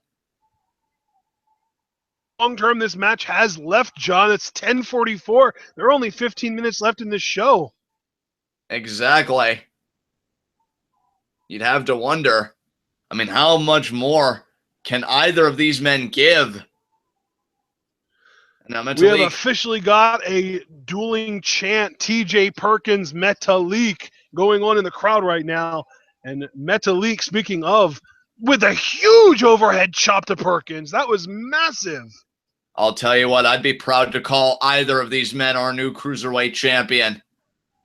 Long term, this match has left, John. It's 10:44. There are only 15 minutes left in this show. Exactly. You'd have to wonder. I mean, how much more can either of these men give? Now, we have officially got a dueling chant, TJ Perkins, Metalik, going on in the crowd right now. And Metalik, speaking of, with a huge overhead chop to Perkins. That was massive. I'll tell you what, I'd be proud to call either of these men our new Cruiserweight champion.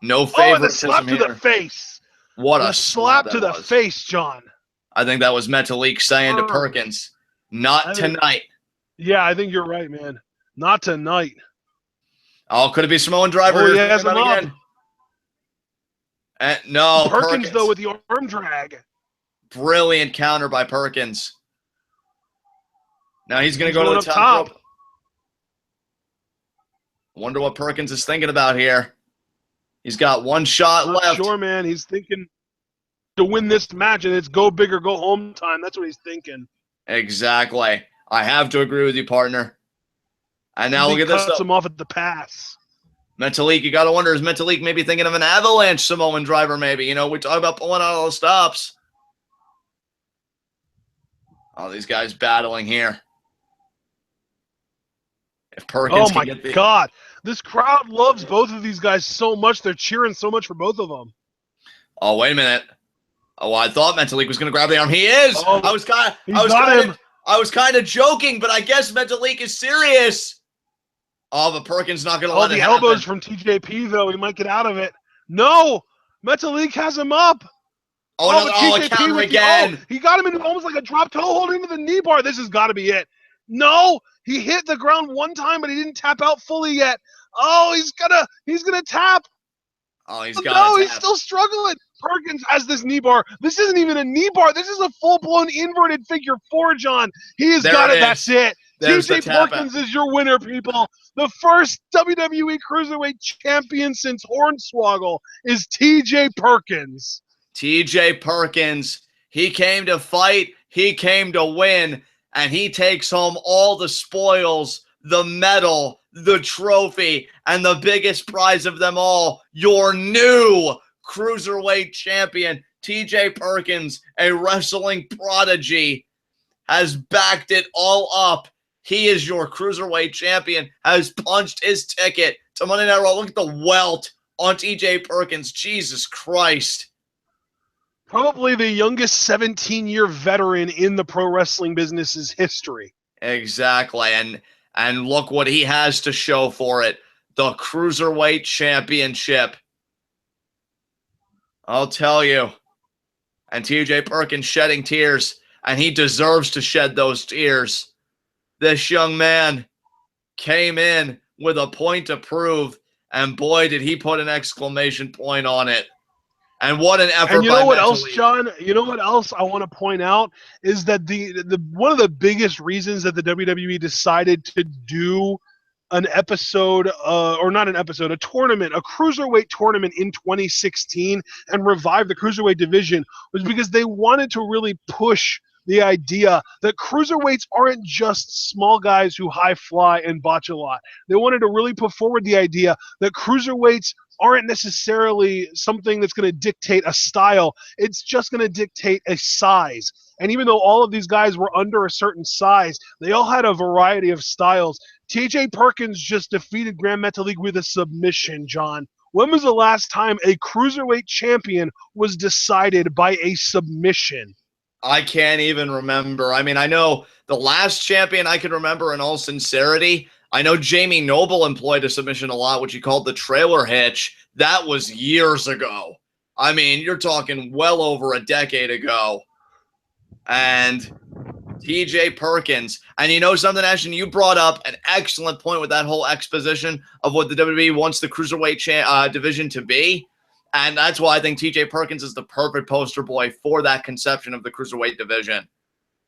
No favoritism slap here. To the face. What a slap to the face, John. I think that was Metalik saying to Perkins, not tonight. Yeah, I think you're right, man. Not tonight. Oh, could it be Samoan driver? Oh, yes, again. No, Perkins, though, with the arm drag. Brilliant counter by Perkins. Now he's going to go to the top rope. Wonder what Perkins is thinking about here. He's got one shot left. Sure, man. He's thinking to win this match, and it's go big or go home time. That's what he's thinking. Exactly. I have to agree with you, partner. And now look at this. Cuts him off at the pass. Metalik, you got to wonder, is Metalik maybe thinking of an avalanche Samoan driver maybe? You know, we talk about pulling out all the stops. Oh, these guys battling here. If Perkins oh, my God. This crowd loves both of these guys so much. They're cheering so much for both of them. Oh, wait a minute. Oh, I thought Metalik was going to grab the arm. He is. Oh, I was kind of joking, but I guess Metalik is serious. Oh, but Perkins not going to let it happen. The elbows from TJP, though. He might get out of it. No. Metalik has him up. Oh, no, a counter again. He got him in almost like a drop toe hold into the knee bar. This has got to be it. No, he hit the ground one time, but he didn't tap out fully yet. Oh, he's gonna tap. Oh, he's Oh, got no, to he's tap. still struggling. Perkins has this knee bar. This isn't even a knee bar. This is a full-blown inverted figure four, John. He has There got it it. That's is. it. There's the TJ tap out. Perkins is your winner, people. The first WWE Cruiserweight champion since Hornswoggle is TJ Perkins. TJ Perkins, he came to fight, he came to win, and he takes home all the spoils, the medal, the trophy, and the biggest prize of them all, your new Cruiserweight champion. TJ Perkins, a wrestling prodigy, has backed it all up. He is your Cruiserweight champion, has punched his ticket to Monday Night Raw. Look at the welt on TJ Perkins. Jesus Christ. Probably the youngest 17-year veteran in the pro wrestling business's history. Exactly. And look what he has to show for it. The Cruiserweight Championship. I'll tell you. And TJ Perkins shedding tears. And he deserves to shed those tears. This young man came in with a point to prove. And boy, did he put an exclamation point on it. And what an effort And you by know what else, Metalik. John? You know what else I want to point out is that the one of the biggest reasons that the WWE decided to do an episode, or not an episode, a tournament, a cruiserweight tournament in 2016 and revive the cruiserweight division was because they wanted to really push the idea that cruiserweights aren't just small guys who high fly and botch a lot. They wanted to really put forward the idea that cruiserweights aren't necessarily something that's going to dictate a style. It's just going to dictate a size. And even though all of these guys were under a certain size, they all had a variety of styles. TJ Perkins just defeated Gran Metalik with a submission, John. When was the last time a cruiserweight champion was decided by a submission? I can't even remember. I mean, I know the last champion I can remember in all sincerity. I know Jamie Noble employed a submission a lot, which he called the trailer hitch. That was years ago. I mean, you're talking well over a decade ago. And TJ Perkins. And you know something, Ashton? You brought up an excellent point with that whole exposition of what the WWE wants the Cruiserweight division to be. And that's why I think TJ Perkins is the perfect poster boy for that conception of the Cruiserweight division.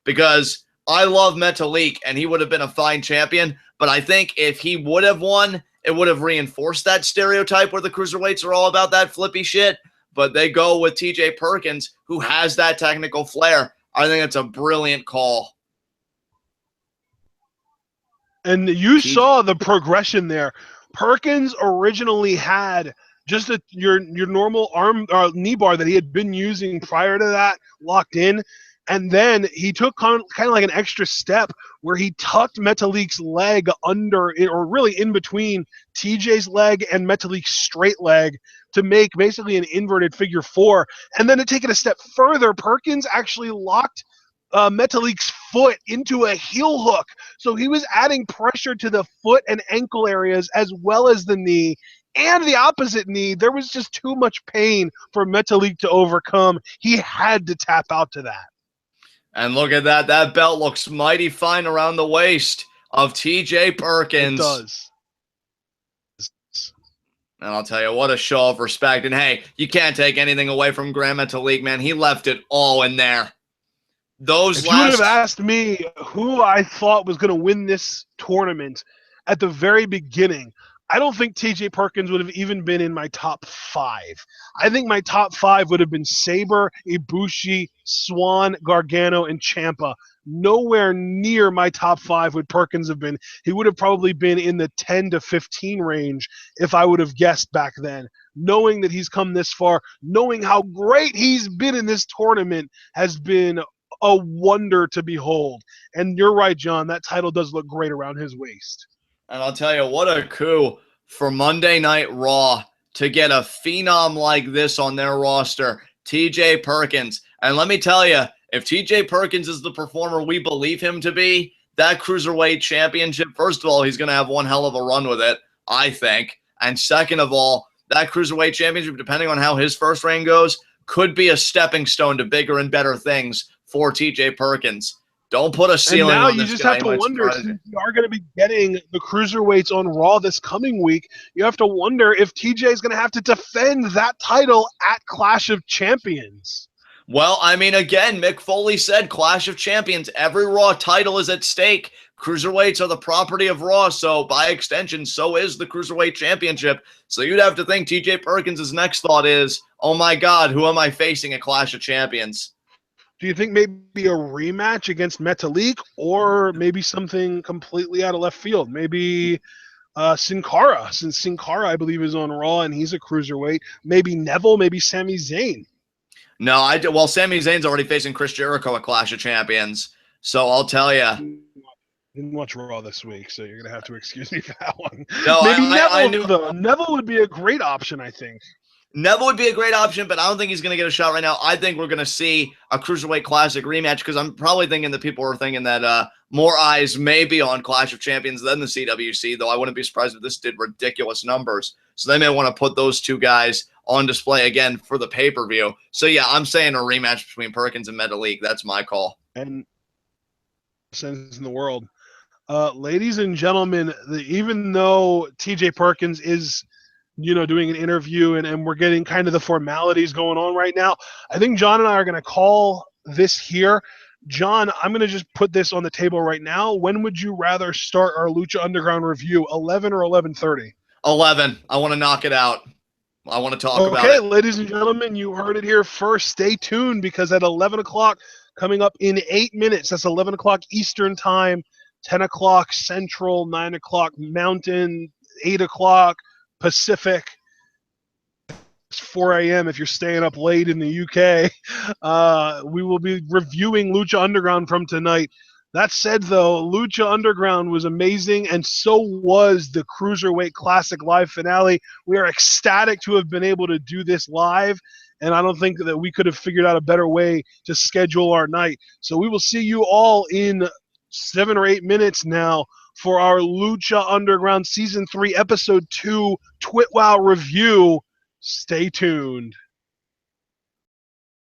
Because I love Metalik, and he would have been a fine champion. But I think if he would have won, it would have reinforced that stereotype where the Cruiserweights are all about that flippy shit. But they go with TJ Perkins, who has that technical flair. I think it's a brilliant call. And you saw the progression there. Perkins originally had just your normal arm knee bar that he had been using prior to that locked in. And then he took kind of like an extra step where he tucked Metalik's leg under it, or really in between TJ's leg and Metalik's straight leg to make basically an inverted figure four. And then to take it a step further, Perkins actually locked Metalik's foot into a heel hook. So he was adding pressure to the foot and ankle areas as well as the knee. And the opposite knee, there was just too much pain for Metalik to overcome. He had to tap out to that. And look at that. That belt looks mighty fine around the waist of TJ Perkins. It does. And I'll tell you, what a show of respect. And hey, you can't take anything away from Gran Metalik, man. He left it all in there. If you would have asked me who I thought was going to win this tournament at the very beginning, I don't think TJ Perkins would have even been in my top five. I think my top five would have been Sabre, Ibushi, Swan, Gargano, and Ciampa. Nowhere near my top five would Perkins have been. He would have probably been in the 10 to 15 range if I would have guessed back then. Knowing that he's come this far, knowing how great he's been in this tournament has been a wonder to behold. And you're right, John, that title does look great around his waist. And I'll tell you, what a coup for Monday Night Raw to get a phenom like this on their roster, TJ Perkins. And let me tell you, if TJ Perkins is the performer we believe him to be, that Cruiserweight Championship, first of all, he's going to have one hell of a run with it, I think. And second of all, that Cruiserweight Championship, depending on how his first reign goes, could be a stepping stone to bigger and better things for TJ Perkins. Don't put a And ceiling now on you this just guy. have He to might wonder, surprise you. since we are going to be getting the cruiserweights on Raw this coming week, you have to wonder if TJ is going to have to defend that title at Clash of Champions. Well, I mean, again, Mick Foley said Clash of Champions. Every Raw title is at stake. Cruiserweights are the property of Raw, so by extension, so is the Cruiserweight Championship. So you'd have to think TJ Perkins' next thought is, oh my God, who am I facing at Clash of Champions? Do you think maybe a rematch against Metalik, or maybe something completely out of left field? Maybe Sin Cara, since Sin Cara, I believe, is on Raw and he's a cruiserweight. Maybe Neville, maybe Sami Zayn. No, well, Sami Zayn's already facing Chris Jericho at Clash of Champions. So I'll tell you. Didn't watch Raw this week, so you're going to have to excuse me for that one. No, Maybe I Neville, knew though. Neville would be a great option, I think. Neville would be a great option, but I don't think he's going to get a shot right now. I think we're going to see a Cruiserweight Classic rematch because I'm probably thinking that people are thinking that more eyes may be on Clash of Champions than the CWC, though I wouldn't be surprised if this did ridiculous numbers. So they may want to put those two guys on display again for the pay-per-view. So, yeah, I'm saying a rematch between Perkins and Metalik. That's my call. And sense in the world. Ladies and gentlemen, even though TJ Perkins is doing an interview and we're getting kind of the formalities going on right now, I think John and I are going to call this here. John, I'm going to just put this on the table right now. When would you rather start our Lucha Underground review, 11 or 11:30? 11. I want to knock it out. I want to talk about it. Okay, ladies and gentlemen, you heard it here first. Stay tuned because at 11 o'clock, coming up in 8 minutes, that's 11 o'clock Eastern Time, 10 o'clock Central, 9 o'clock Mountain, 8 o'clock Pacific. It's 4 a.m. if you're staying up late in the UK. We will be reviewing Lucha Underground from tonight. That said, though, Lucha Underground was amazing, and so was the Cruiserweight Classic Live finale. We are ecstatic to have been able to do this live, and I don't think that we could have figured out a better way to schedule our night. So we will see you all in 7 or 8 minutes now for our Lucha Underground Season 3, Episode 2 Twitwow review. Stay tuned.